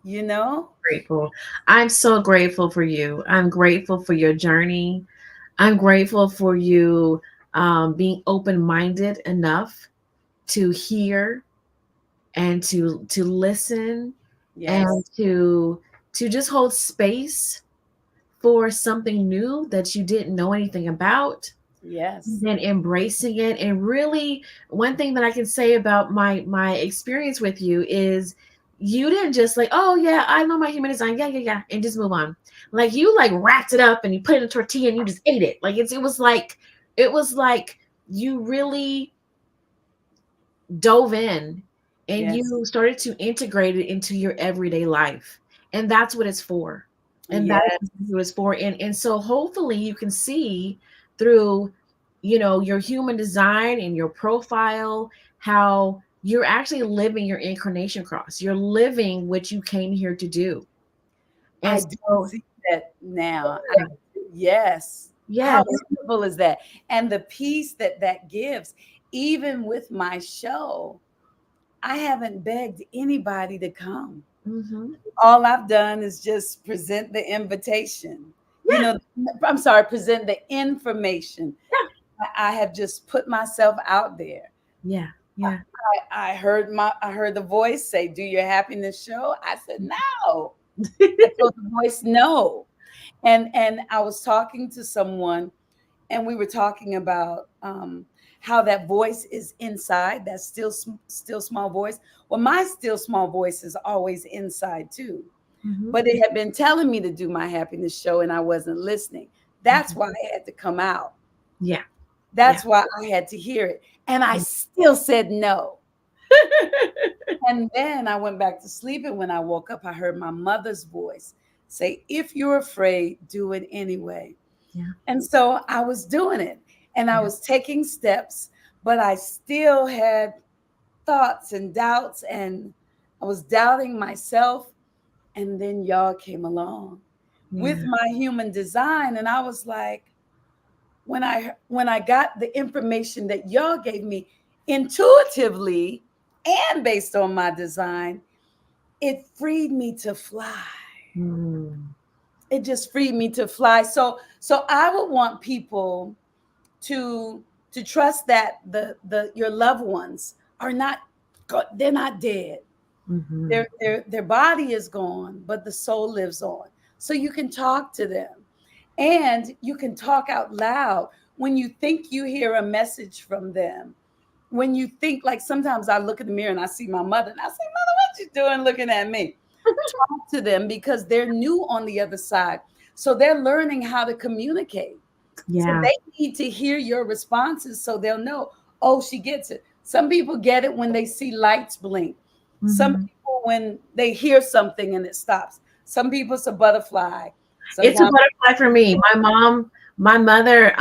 you know? Grateful. I'm so grateful for you. I'm grateful for your journey. I'm grateful for you being open minded enough to hear and to listen and Yes. to just hold space for something new that you didn't know anything about, Yes. then embracing it. And really, one thing that I can say about my experience with you is you didn't just like, oh yeah, I know my human design, yeah, yeah, yeah, and just move on. Like you like wrapped it up and you put it in a tortilla and you just ate it. Like it was like you really dove in and Yes. you started to integrate it into your everyday life. And that's what it's for. And that Yes, is what he was for. And so hopefully you can see through, your human design and your profile, how you're actually living your incarnation cross. You're living what you came here to do. And I do so, see that now. yeah, Yes. How yes, wonderful is that? And the peace that that gives, even with my show, I haven't begged anybody to come. hmm, All I've done is just present the invitation. You yeah, know, I'm sorry, present the information. yeah, I have just put myself out there. yeah, yeah, I heard the voice say, "Do your happiness show?" I said, "No." I told the voice no. And I was talking to someone, and we were talking about how that voice is inside, that still small voice. Well, my still small voice is always inside too, hmm, but it had been telling me to do my happiness show, and I wasn't listening. That's why I had to come out. yeah, yeah. That's why I had to hear it, and I still said no. And then I went back to sleep, and when I woke up, I heard my mother's voice say, "If you're afraid, do it anyway." Yeah, And so I was doing it, and I yeah, was taking steps, but I still had thoughts and doubts, and I was doubting myself. And then y'all came along with yeah, my human design, and I was like, when I got the information that y'all gave me intuitively and based on my design, it freed me to fly. mm, It just freed me to fly. So I would want people to trust that the your loved ones are not, they're not dead. hmm, Their body is gone, but the soul lives on. So you can talk to them, and you can talk out loud when you think you hear a message from them. When you think, like, sometimes I look in the mirror and I see my mother, and I say, "Mother, what you doing looking at me?" Talk to them, because they're new on the other side. So they're learning how to communicate. So yeah, they need to hear your responses so they'll know, oh, she gets it. Some people get it when they see lights blink. Some hmm. people when they hear something and it stops. Some people it's a butterfly. It's a Sometimes, butterfly for me. My mother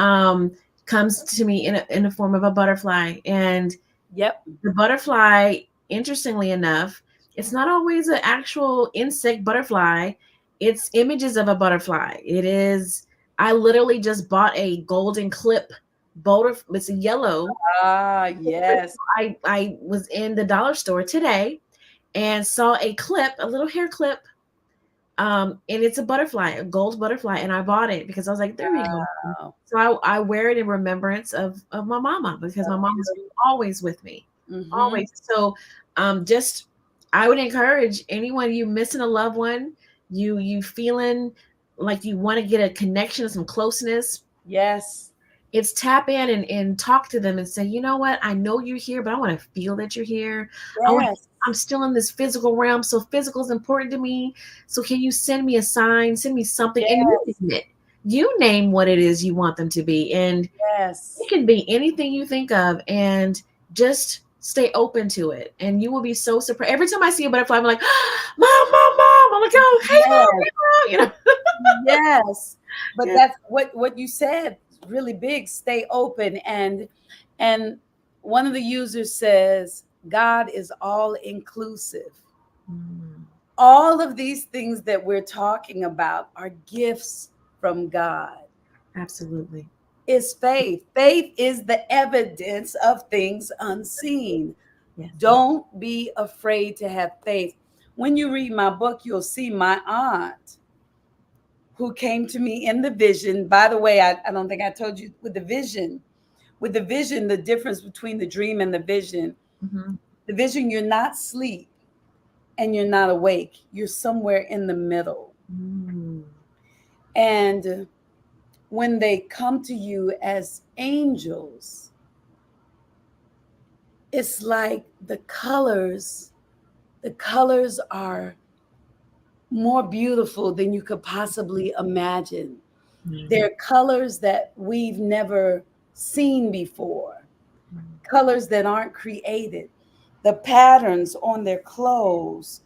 comes to me in a form of a butterfly, and yep. the butterfly, interestingly enough, it's not always an actual insect butterfly. It's images of a butterfly. It is. I literally just bought a golden clip butterfly. It's a yellow. Ah, yes. I was in the dollar store today and saw a clip, a little hair clip, and it's a butterfly, a gold butterfly, and I bought it because I was like, there we go. Wow. So I wear it in remembrance of my mama, because my mom was always with me, Mm-hmm. always. So just I would encourage anyone, you missing a loved one, you feeling like you want to get a connection, some closeness, Yes. it's tap in and talk to them and say, you know what, I know you're here, but I want to feel that you're here. I want Yes. I'm still in this physical realm, so physical is important to me. So can you send me a sign, send me something, and you Yes. name it. You name what it is you want them to be, and it Yes. can be anything you think of, and just stay open to it, and you will be so surprised. Every time I see a butterfly, I'm like, mom, mom, mom. I'm like, oh, hey, mom, Yes. hey, mom. Yes. But Yeah. that's what you said, really big. Stay open. And one of the users says, God is all inclusive. Mm, All of these things that we're talking about are gifts from God. absolutely. Is faith. Faith is the evidence of things unseen. Yes. Don't be afraid to have faith. When you read my book, you'll see my aunt who came to me in the vision. By the way, I don't think I told you, with the vision, the difference between the dream and the vision. Hmm. The vision, you're not asleep and you're not awake. You're somewhere in the middle. Mm, And when they come to you as angels, it's like the colors are more beautiful than you could possibly imagine. mm, They're colors that we've never seen before, mm. colors that aren't created. The patterns on their clothes,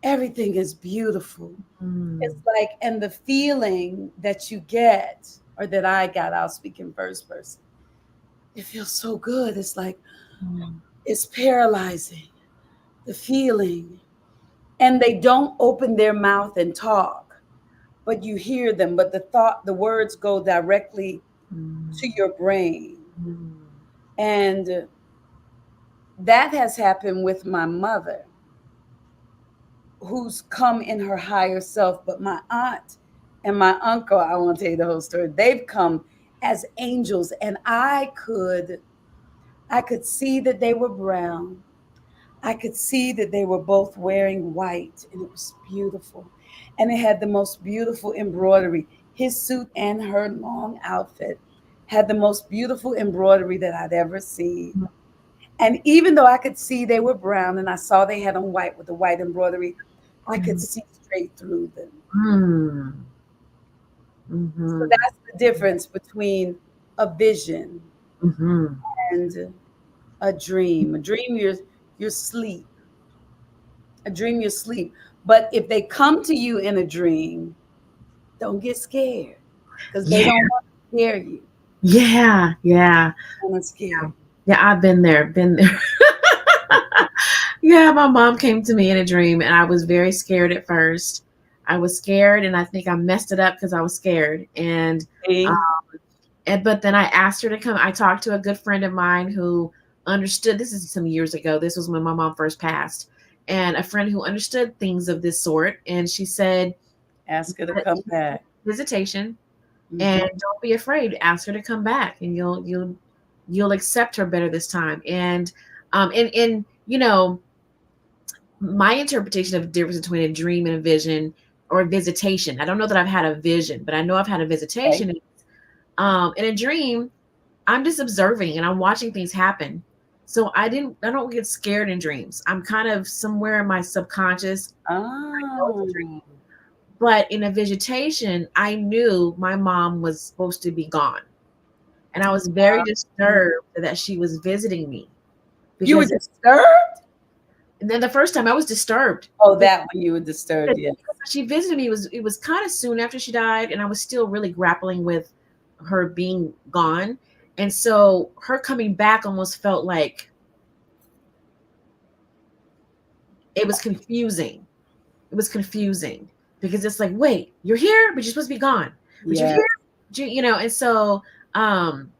everything is beautiful. Mm. It's like, and the feeling that you get, or that I got, I'll speak in first person. It feels so good. It's like, Mm. it's paralyzing, the feeling. And they don't open their mouth and talk, but you hear them, but the words go directly to Mm. your brain. Mm. And that has happened with my mother, who's come in her higher self. But my aunt and my uncle, I won't tell you the whole story, they've come as angels. And I could see that they were brown. I could see that they were both wearing white, and it was beautiful. And it had the most beautiful embroidery. His suit and her long outfit had the most beautiful embroidery that I'd ever seen. And even though I could see they were brown and I saw they had on white with the white embroidery, I could Mm. see straight through them. Mm. So Mhm. that's the difference between a vision Mhm. and a dream. A dream, you're asleep. A dream, you're asleep. But if they come to you in a dream, don't get scared, because they Yeah. don't want to scare you. Yeah. Yeah. They want to scare Yeah. you. Yeah. I've been there. Been there. Yeah. My mom came to me in a dream, and I was very scared at first. I was scared, and I think I messed it up because I was scared. Uh, See? but then I asked her to come. I talked to a good friend of mine who understood. This is some years ago. This was when my mom first passed, and a friend who understood things of this sort. And she said, Ask her to come back. visitation, and Hmm. don't be afraid. Ask her to come back, and you'll accept her better this time. And my interpretation of the difference between a dream and a vision or a visitation. I don't know that I've had a vision, but I know I've had a Okay. visitation. In a dream, I'm just observing and I'm watching things happen. So I don't get scared in dreams. I'm kind of somewhere in my subconscious. I know it's a dream. Oh, But in a visitation, I knew my mom was supposed to be gone. And I was very disturbed that she was visiting me you were because disturbed? and then the first time I was disturbed Oh, because that one you were disturbed, yes. she visited me. It was kind of soon after she died, and I was still really grappling with her being gone. And so her coming back almost felt like it was confusing. It was confusing because it's like, wait, you're here, but you're supposed to be gone. But you're Yeah. here, and um,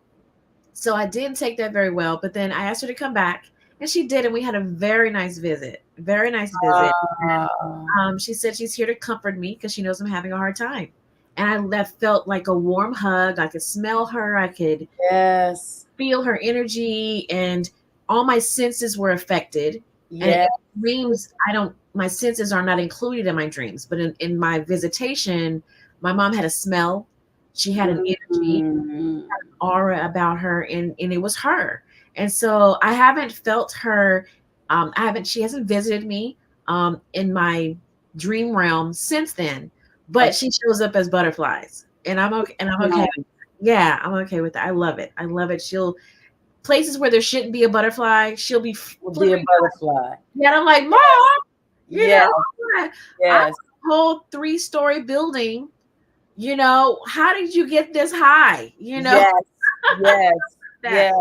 so I didn't take that very well. But then I asked her to come back, and she did, and we had a very nice visit. Very nice visit. And Ah, she said she's here to comfort me because she knows I'm having a hard time. And that felt like a warm hug. I could smell her. I could yes. feel her energy, and all my senses were affected. And Yes. in dreams, my senses are not included in my dreams, but in my visitation, my mom had a smell. She had an energy, Mhm. aura about her, and it was her. And so I haven't felt her. She hasn't visited me in my dream realm since then, but Okay. she shows up as butterflies, and I'm okay. Nice. Yeah, I'm okay with that. I love it. I love it. She'll places where there shouldn't be a butterfly, she'll be Will be a flittering. butterfly. Yeah, and I'm like, Mom, you know, Yes. I have Yes. a whole 3-story building. How did you get this high? Yes. Yes. That. Yes.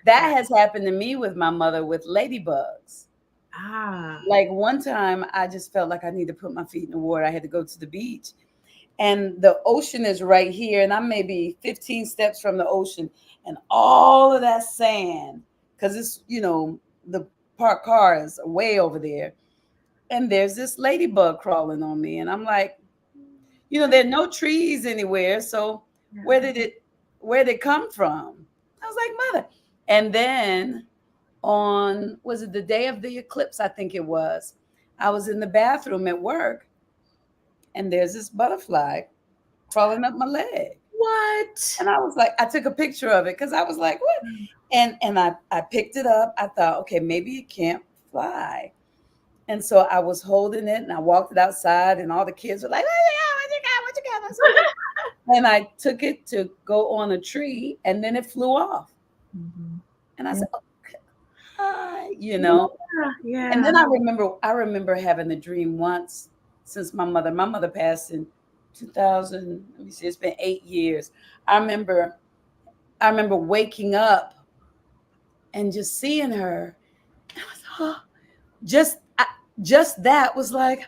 That Yeah. has happened to me with my mother with ladybugs. Ah. Like one time I just felt like I need to put my feet in the water. I had to go to the beach, and the ocean is right here, and I'm maybe 15 steps from the ocean, and all of that sand, because it's, the parked cars are way over there, and there's this ladybug crawling on me, and I'm like, there are no trees anywhere, so Yeah. where did it come from? I was like, mother. And then, on, was it the day of the eclipse? I think it was. I was in the bathroom at work, and there's this butterfly crawling up my leg. What? And I was like, I took a picture of it because I was like, what? And I picked it up. I thought, okay, maybe it can't fly. And so I was holding it, and I walked it outside, and all the kids were like, what you got? I said, "Look." And I took it to go on a tree, and then it flew off. Mhm. And I Yeah. said, okay. hi, you know. And Yeah. then I remember having a dream once since my mother passed in 2000. Let me see, it's been 8 years. I remember I remember waking up and just seeing her. I was, oh, just just that was like,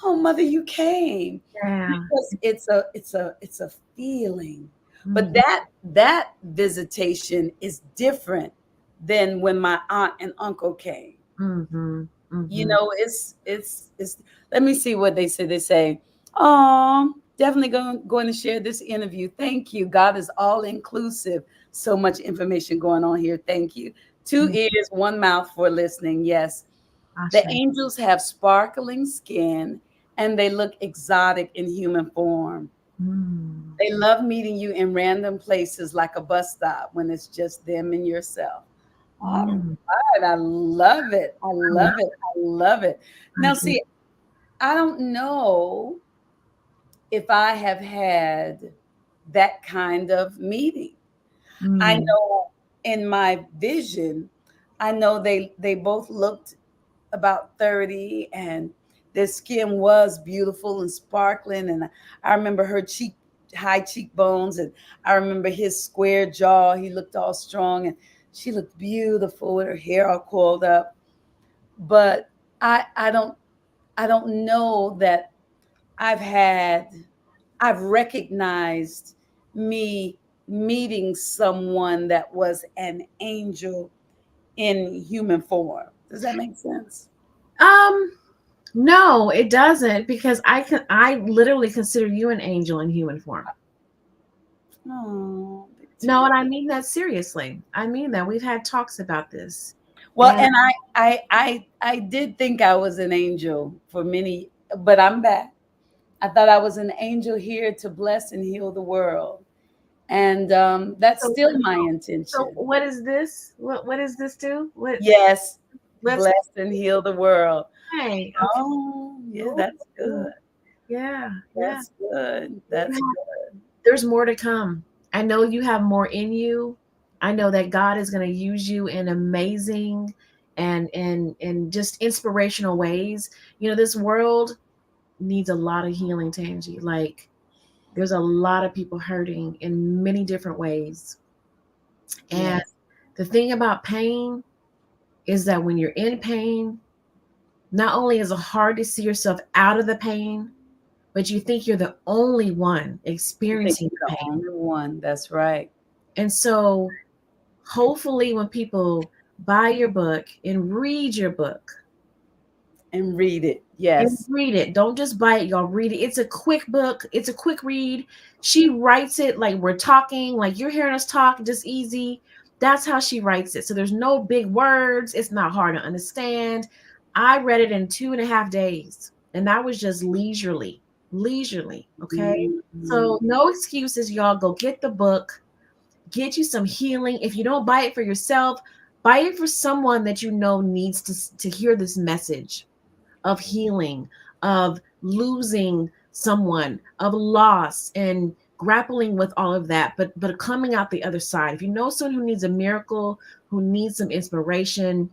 oh mother, you came, Yeah. because it's a feeling. But Mhm. that visitation is different than when my aunt and uncle came. Mhm. You Mhm. know, it's let me see what they say. They say, oh, definitely going to share this interview. Thank you. God is all inclusive. So much information going on here. Thank you. Two Mm. ears, one mouth for listening. Yes. The Ashe. angels have sparkling skin and they look exotic in human form. Mm. They love meeting you in random places like a bus stop when it's just them and yourself. All Mm. right. I love it. I I love love it. I love it. I Now, do. see, I don't know if I have had that kind of meeting. I Mm. know in my vision, I know they both looked about 30 and their skin was beautiful and sparkling. And I remember her high cheekbones, and I remember his square jaw. He looked all strong and she looked beautiful with her hair all coiled up. But I don't know that I've had I've recognized me meeting someone that was an angel in human form. Does that make sense? Um, no, it doesn't because I literally consider you an angel in human form. Oh, No, and Victoria. I mean that seriously. I mean that. We've had talks about this. Well, And and I did think I was an angel for many, but I'm back. I thought I was an angel here to bless and heal the world, and that's so still my so intention. what is this? What is this do? What Yes, let's bless and heal the world. say. Okay. Oh, yeah, Ooh, that's good. yeah, yeah. That's good. You That's have- good. There's more to come. I know you have more in you. I know that God is going to use you in amazing and just inspirational ways. You know, this world needs a lot of healing, Tangie. Like there's a lot of people hurting in many different ways. And Yes. the thing about pain is that when you're in pain, not only is it hard to see yourself out of the pain, but you think you're the only one You think experiencing you're the the pain. only one. That's right. And so, hopefully, when people buy your book and read your book, And read it. and Yes. read it, don't just buy it, y'all read it. It's a quick book, it's a quick read. She writes it like we're talking, like you're hearing us talk, just easy. That's how she writes it. So, there's no big words, it's not hard to understand. I read it in 2.5 days, and that was just leisurely, leisurely. Okay. Mhm. So, no excuses, y'all. Go get the book, get you some healing. If you don't buy it for yourself, buy it for someone that you know needs to hear this message of healing, of losing someone, of loss and grappling with all of that, but coming out the other side. If you know someone who needs a miracle, who needs some inspiration,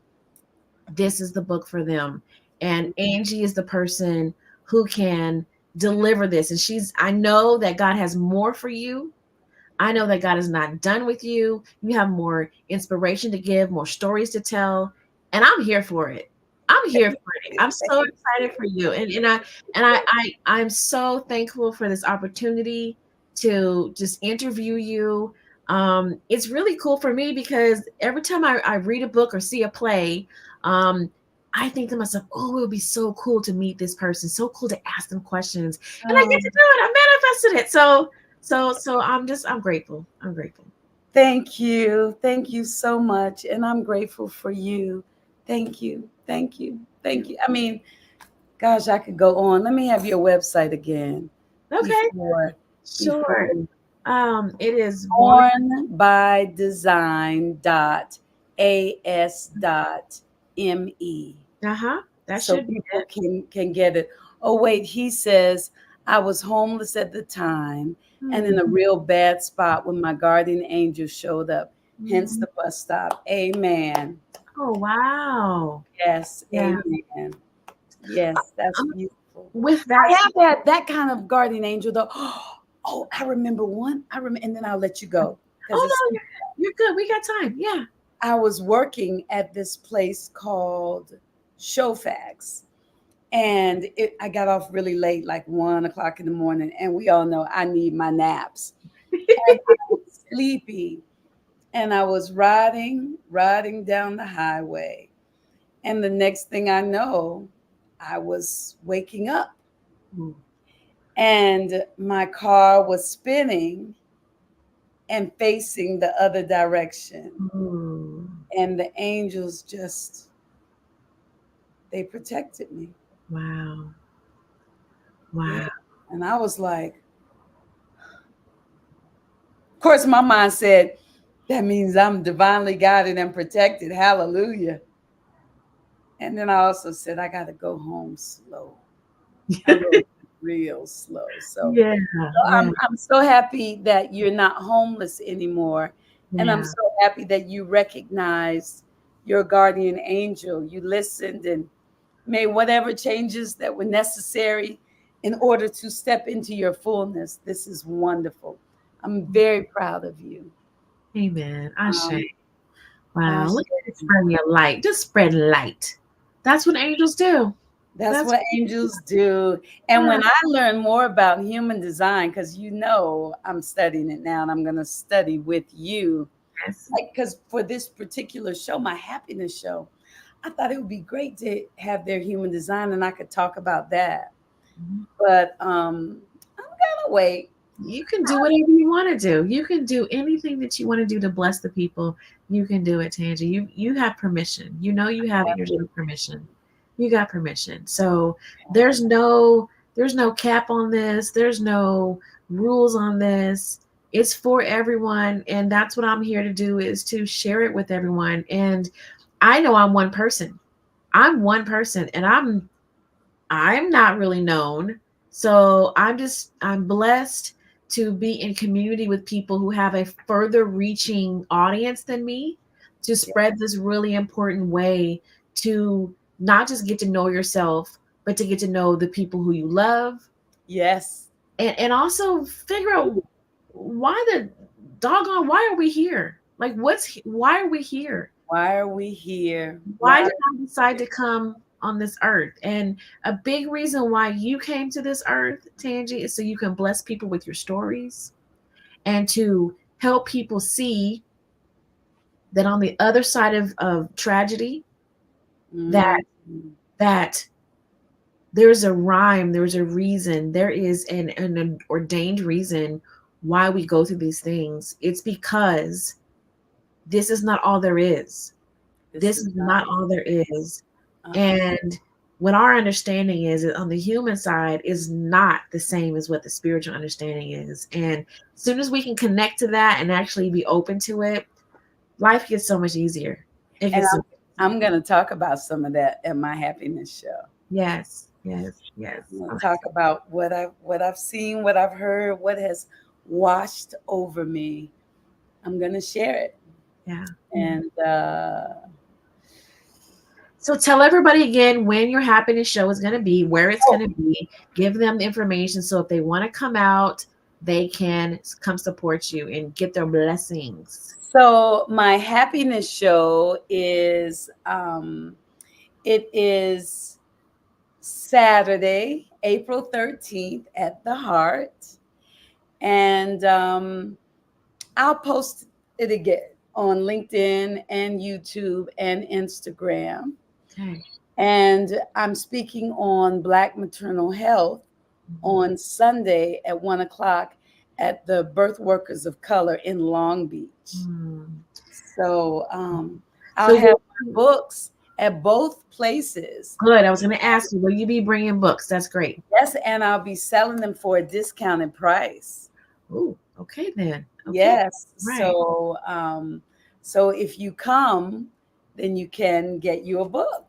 this is the book for them. And Angie is the person who can deliver this. And I know that God has more for you. I know that God is not done with you. You have more inspiration to give, more stories to tell, and I'm here for it. I'm here for it. I'm so Thank excited for you, and I'm so thankful for this opportunity to just interview you. It's really cool for me because every time I read a book or see a play, um, I think to myself, oh, it would be so cool to meet this person, so cool to ask them questions, and I get to um, do it. I manifested it. So I'm grateful. I'm grateful. thank you. Thank you so much. And I'm grateful for you. Thank you. Thank you. Thank you. I mean, gosh, I could go on. Let me have your website again Okay, before sure. before It is born. born by design dot as dot me. Uh-huh. That So should be people it. can get it. Oh wait, he says I was homeless at the time and in Hmm. a real bad spot when my guardian angel showed up. Hence Mhm. the bus stop. Amen. Oh, wow. Yes, Yeah. amen. Yes, that's Um, beautiful. with I that, have that kind of guardian angel though. Oh, I remember one. I remember, and then I'll let you go because oh it's. no, you're good. We got time. Yeah. I was working at this place called Showfax, and I got off really late, like 1 o'clock in the morning, and we all know I need my naps, and I was sleepy, and I was riding down the highway, and the next thing I know, I was waking up, Ooh. and my car was spinning and facing the other direction, Ooh. and the angels just they protected me. Wow. Yeah. Wow. And I was like, of course, my mind said, that means I'm divinely guided and protected. Hallelujah. And then I also said, I got to go home slow. I rode real slow. So Yeah. Yeah. I'm so happy that you're not homeless anymore. And I'm Yeah. so happy that you recognized your guardian angel. You listened and made whatever changes that were necessary in order to step into your fullness. This is wonderful. I'm very proud of you. Amen. Ashe. Um, Wow. Ashe. Look at it spreading your light. Just spread light. That's what angels do. That's That's what angels do. And yeah. when I learn more about human design, because you know I'm studying it now and I'm going to study with you, Yes. like, because for this particular show, my happiness show, I thought it would be great to have their human design and I could talk about that. Mhm. But I'm going to wait. You can do whatever you want to do. You can do anything that you want to do to bless the people. You can do it, Tangie. You have permission. You know you have energetic permission. You got permission. So there's no cap on this. There's no rules on this. It's for everyone, and that's what I'm here to do is to share it with everyone. And I know I'm one person. I'm one person, and I'm not really known. So I'm blessed to be in community with people who have a further reaching audience than me to Yeah. spread this really important way to not just get to know yourself, but to get to know the people who you love Yes. and also figure out why the doggone why are we here? Like why are we here? Why are we here? Why Why? did I decide to come on this earth? And a big reason why you came to this earth, Tangie, is so you can bless people with your stories and to help people see that on the other side of tragedy, that Mm, that there's a rhyme, there's a reason, there is an ordained reason why we go through these things. It's because this is not all there is. this This is is not. not all there is. Uh-uh. And what our understanding is on the human side is not the same as what the spiritual understanding is. And as soon as we can connect to that and actually be open to it, life gets so much easier. It And gets so I'm going to talk about some of that at my happiness show. yes, yes, yes. I'm going to talk about what I've seen, what I've heard, what has washed over me. I'm going to share it. Yeah. And So tell everybody again when your happiness show is going to be, where it's oh, going to be. Give them the information so if they want to come out, they can come support you and get their blessings. so my happiness show is it is Saturday, April 13th at the Heart. And I'll post it again on LinkedIn and YouTube and Instagram. Okay. And I'm speaking on Black maternal health on Sunday at 1 o'clock at the Birth Workers of Color in Long Beach. Mm. So I'll So have my books at both places. good. I was going to ask you, will you be bringing books? That's great. Yes, and I'll be selling them for a discounted price. Oh, okay then. Okay. Yes. Right. So if you come, then you can get you a book.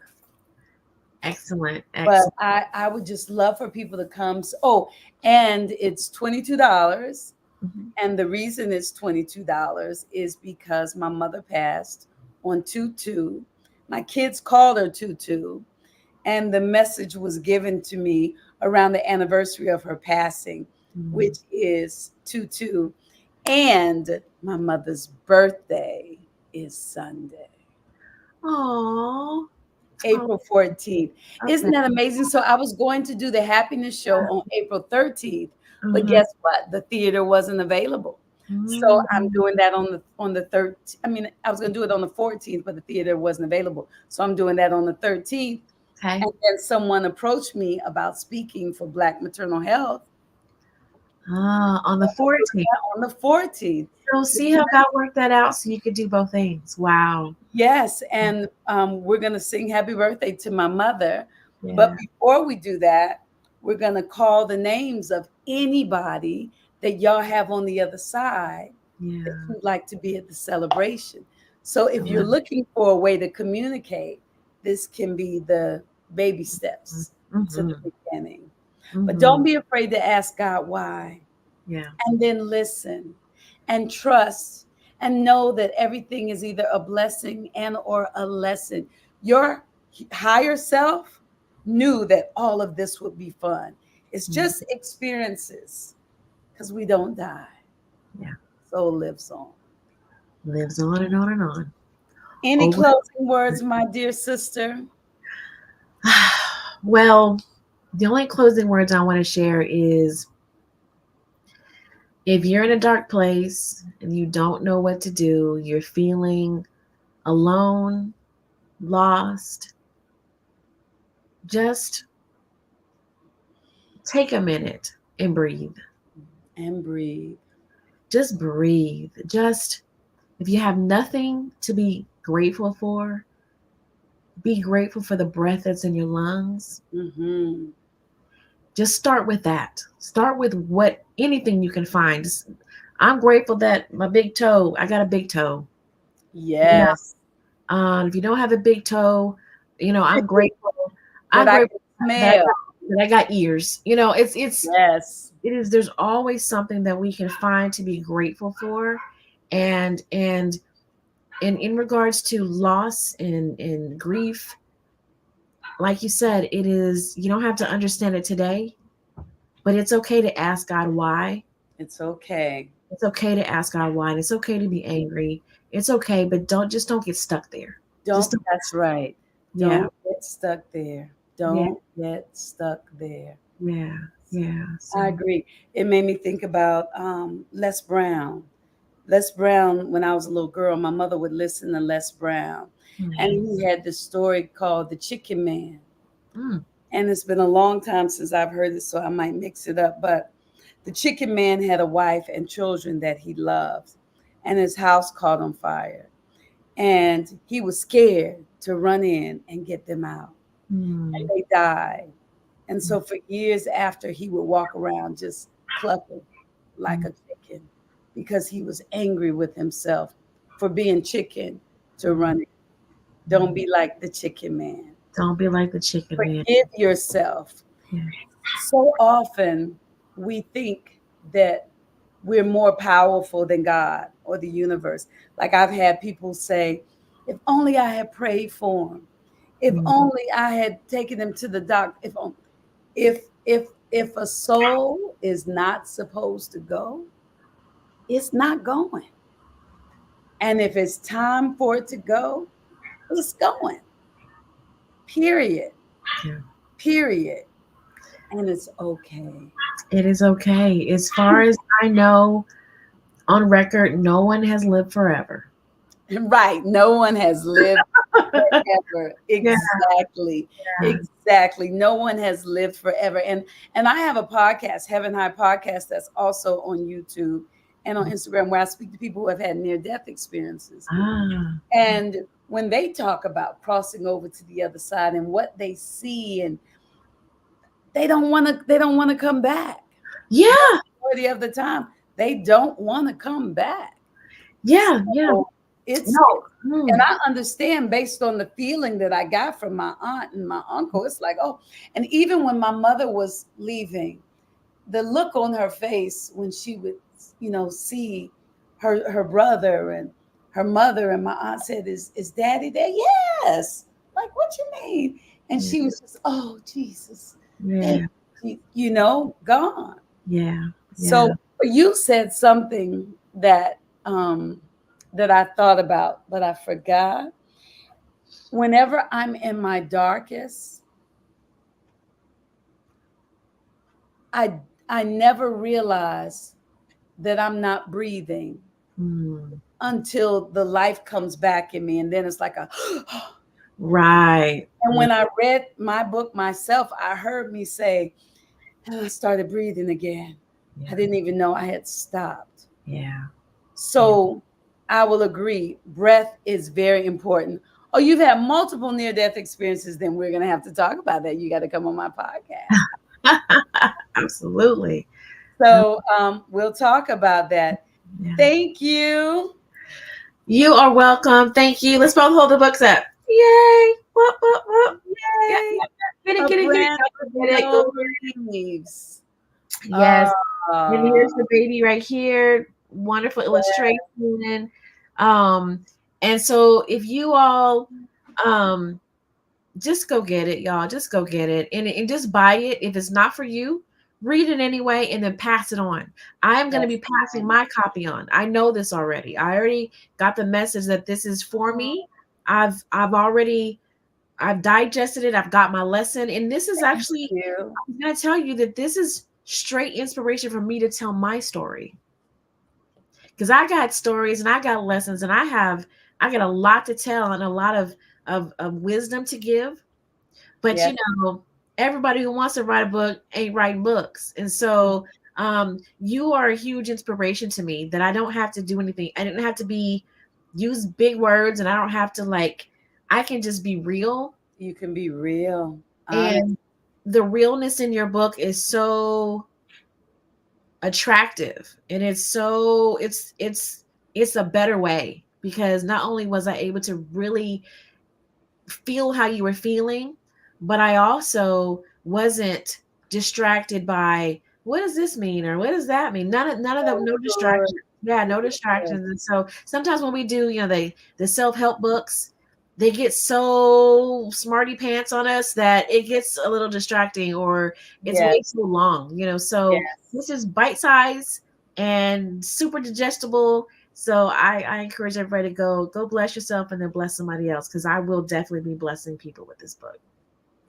Excellent. But Excellent. I would just love for people to come. Oh, and it's $22. Mhm. And the reason it's $22 is because my mother passed on 2/2. My kids called her Tutu, and the message was given to me around the anniversary of her passing, Mm. which is Tutu. And my mother's birthday is Sunday, Oh. April 14th. Isn't Okay. that amazing? So I was going to do the happiness show on April 13th, but Mhm. guess what? The theater wasn't available. So I'm Mm. doing that on the 13th. I mean, I was going to do it on the 14th, but the theater wasn't available. So I'm doing that on the 13th. Okay. And then someone approached me about speaking for Black maternal health On the 14th. on the 14th. So see how God worked that out so you could do both things. Wow. Yes, and we're going to sing happy birthday to my mother. But Yeah. before we do that, we're going to call the names of anybody that y'all have on the other side that Yeah. you'd like to be at the celebration. So I if you're love looking for a way to communicate, this can be the baby it. steps to the Mhm. beginning. But don't Mhm. be afraid to ask God why, Yeah. and then listen and trust and know that everything is either a blessing and or a lesson. Your higher self knew that all of this would be fun. It's Mm. just experiences because we don't die. Yeah. Soul lives on. Lives on and on and on. Any Over. closing words, my dear sister? Well, the only closing words I want to share is if you're in a dark place and you don't know what to do, you're feeling alone, lost, just take a minute and breathe. And breathe. Just breathe. Just, if you have nothing to be grateful for, be grateful for the breath that's in your lungs. Mm-hmm. Just start with that. Start with what anything you can find. I'm grateful that my big toe, I got a big toe. You know, Yes. if you don't have a big toe, I'm grateful. That I'm I grateful can that I smell. got, that I got ears. Yes. It is. There's always something that we can find to be grateful for, and in regards to loss and grief, like you said, it is. You don't have to understand it today, but it's okay to ask God why. It's okay. It's okay to ask God why, and it's okay to be angry. It's okay, but don't get stuck there. Just Don't, don't, that's right. yeah, Don't get stuck there. yeah, Don't get stuck there. yeah, yeah. So, I agree. It made me think about Les Brown. Les Brown, when I was a little girl, my mother would listen to Les Brown. And mm, he had this story called The Chicken Man. mm, And it's been a long time since I've heard it, so I might mix it up. But the Chicken Man had a wife and children that he loved, and his house caught on fire. And he was scared to run in and get them out. And mm, they died. And so for years after, he would walk around just clucking like mm, a chicken because he was angry with himself for being chicken to mm, run it. Don't mm. be like the chicken man. Don't be like the chicken man. Forgive yourself. Yeah. So often we think that we're more powerful than God or the universe. Like I've had people say, if only I had prayed for him, if Mm, only I had taken him to the doctor, if if a soul is not supposed to go, it's not going. And if it's time for it to go, it's going. Period. yeah. Period. And it's okay. It is okay. As far as I know, on record, no one has lived forever. Right. No one has lived forever. Yeah. Exactly. Exactly. No one has lived forever. And I have a podcast, Heaven High Podcast, that's also on YouTube and on Instagram where I speak to people who have had near death experiences. Ah. And when they talk about crossing over to the other side and what they see, and they don't want to come back. Yeah. Majority of the time, they don't want to come back. Yeah. Yeah. So it's No. Mm, and I understand based on the feeling that I got from my aunt and my uncle. It's like, oh, and even when my mother was leaving, the look on her face when she would, see her brother and her mother and my aunt said, is Daddy there? Yes. Like, what you mean? And Yeah. she was just, oh, Jesus. And, Yeah. gone. Yeah. Yeah. So you said something that that I thought about, but I forgot. Whenever I'm in my darkest, I I never realize that I'm not breathing Mm. until the life comes back in me, and then it's like a Right. and when I read my book myself, I heard me say, and I started breathing again. Yeah. I didn't even know I had stopped. Yeah. So I will agree, breath is very important. Oh, you've had multiple near death experiences, then we're going to have to talk about that. You got to come on my podcast. Absolutely. So we'll talk about that. Yeah. Thank you. You are welcome. Thank you. Let's both hold the books up. Yay. Whoop, whoop, whoop. Yeah, Yay. Get it, A get it, get it. branch with Go get it. no Go get leaves. it. Yes. And Uh, here's the baby right here. Wonderful illustration. Um, and so if you all just go get it, y'all. Just go get it. And just buy it. If it's not for you, read it anyway and then pass it on. I am going to be passing my copy on. I know this already. I already got the message that this is for me. I've digested it. I've got my lesson. And this is actually, I'm going to tell you that this is straight inspiration for me to tell my story. Because I got stories and I got lessons and I got a lot to tell and a lot of wisdom to give. But Yes. everybody who wants to write a book ain't writing books. And so you are a huge inspiration to me that I don't have to do anything. I didn't have to use big words, and I don't have to I can just be real. You can be real. And the realness in your book is so attractive, and it's a better way, because not only was I able to really feel how you were feeling, but I also wasn't distracted by what does this mean or what does that mean. None of them, no distractions. Yeah, no distractions. And so sometimes when we do, the self-help books, they get so smarty pants on us that it gets a little distracting, or it's way too long, so this is bite size and super digestible. So I encourage everybody to go bless yourself and then bless somebody else, because I will definitely be blessing people with this book.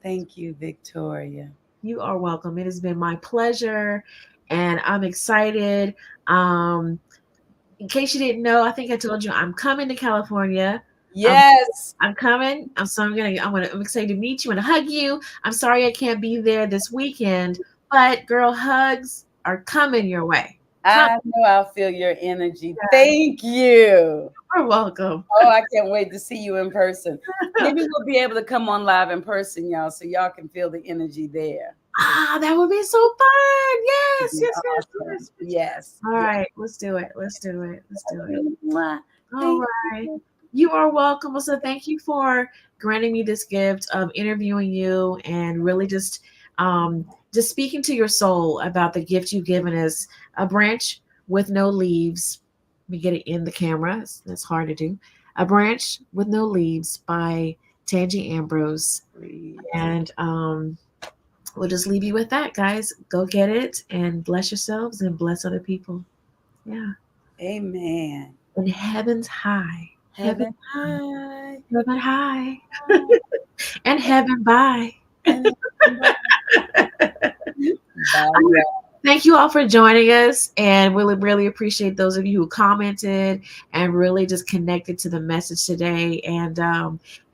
Thank you, Victoria. You are welcome. It has been my pleasure, and I'm excited. In case you didn't know, I think I told you I'm coming to California. Yes. I'm coming. I'm excited to meet you and hug you. I'm sorry I can't be there this weekend, but girl, hugs are coming your way. I know I'll feel your energy. Yeah. Thank you. You're welcome. Oh, I can't wait to see you in person. Maybe we'll be able to come on live in person, y'all, so y'all can feel the energy there. Ah, that would be so fun. Yes, yes, awesome. yes. Yes. All right, let's do it. All right. You are welcome. So thank you for granting me this gift of interviewing you and really just speaking to your soul about the gift you've given us, A Branch with No Leaves. Let me get it in the camera. That's hard to do. A Branch with No Leaves by Tangie Ambrose. And we'll just leave you with that, guys. Go get it and bless yourselves and bless other people. Yeah. Amen. In heaven's high. Heaven high. Heaven high. And heaven by. Thank you all for joining us, and really, really appreciate those of you who commented and really just connected to the message today. And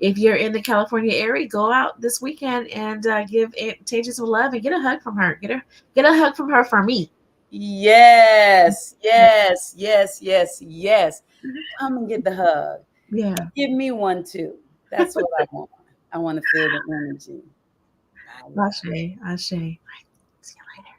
if you're in the California area, go out this weekend and give Tangie some love and get a hug from her. Get a hug from her for me. Yes. Come and get the hug. Yeah. Give me one too. That's what I want. I want to feel the energy. Ashe. See you later.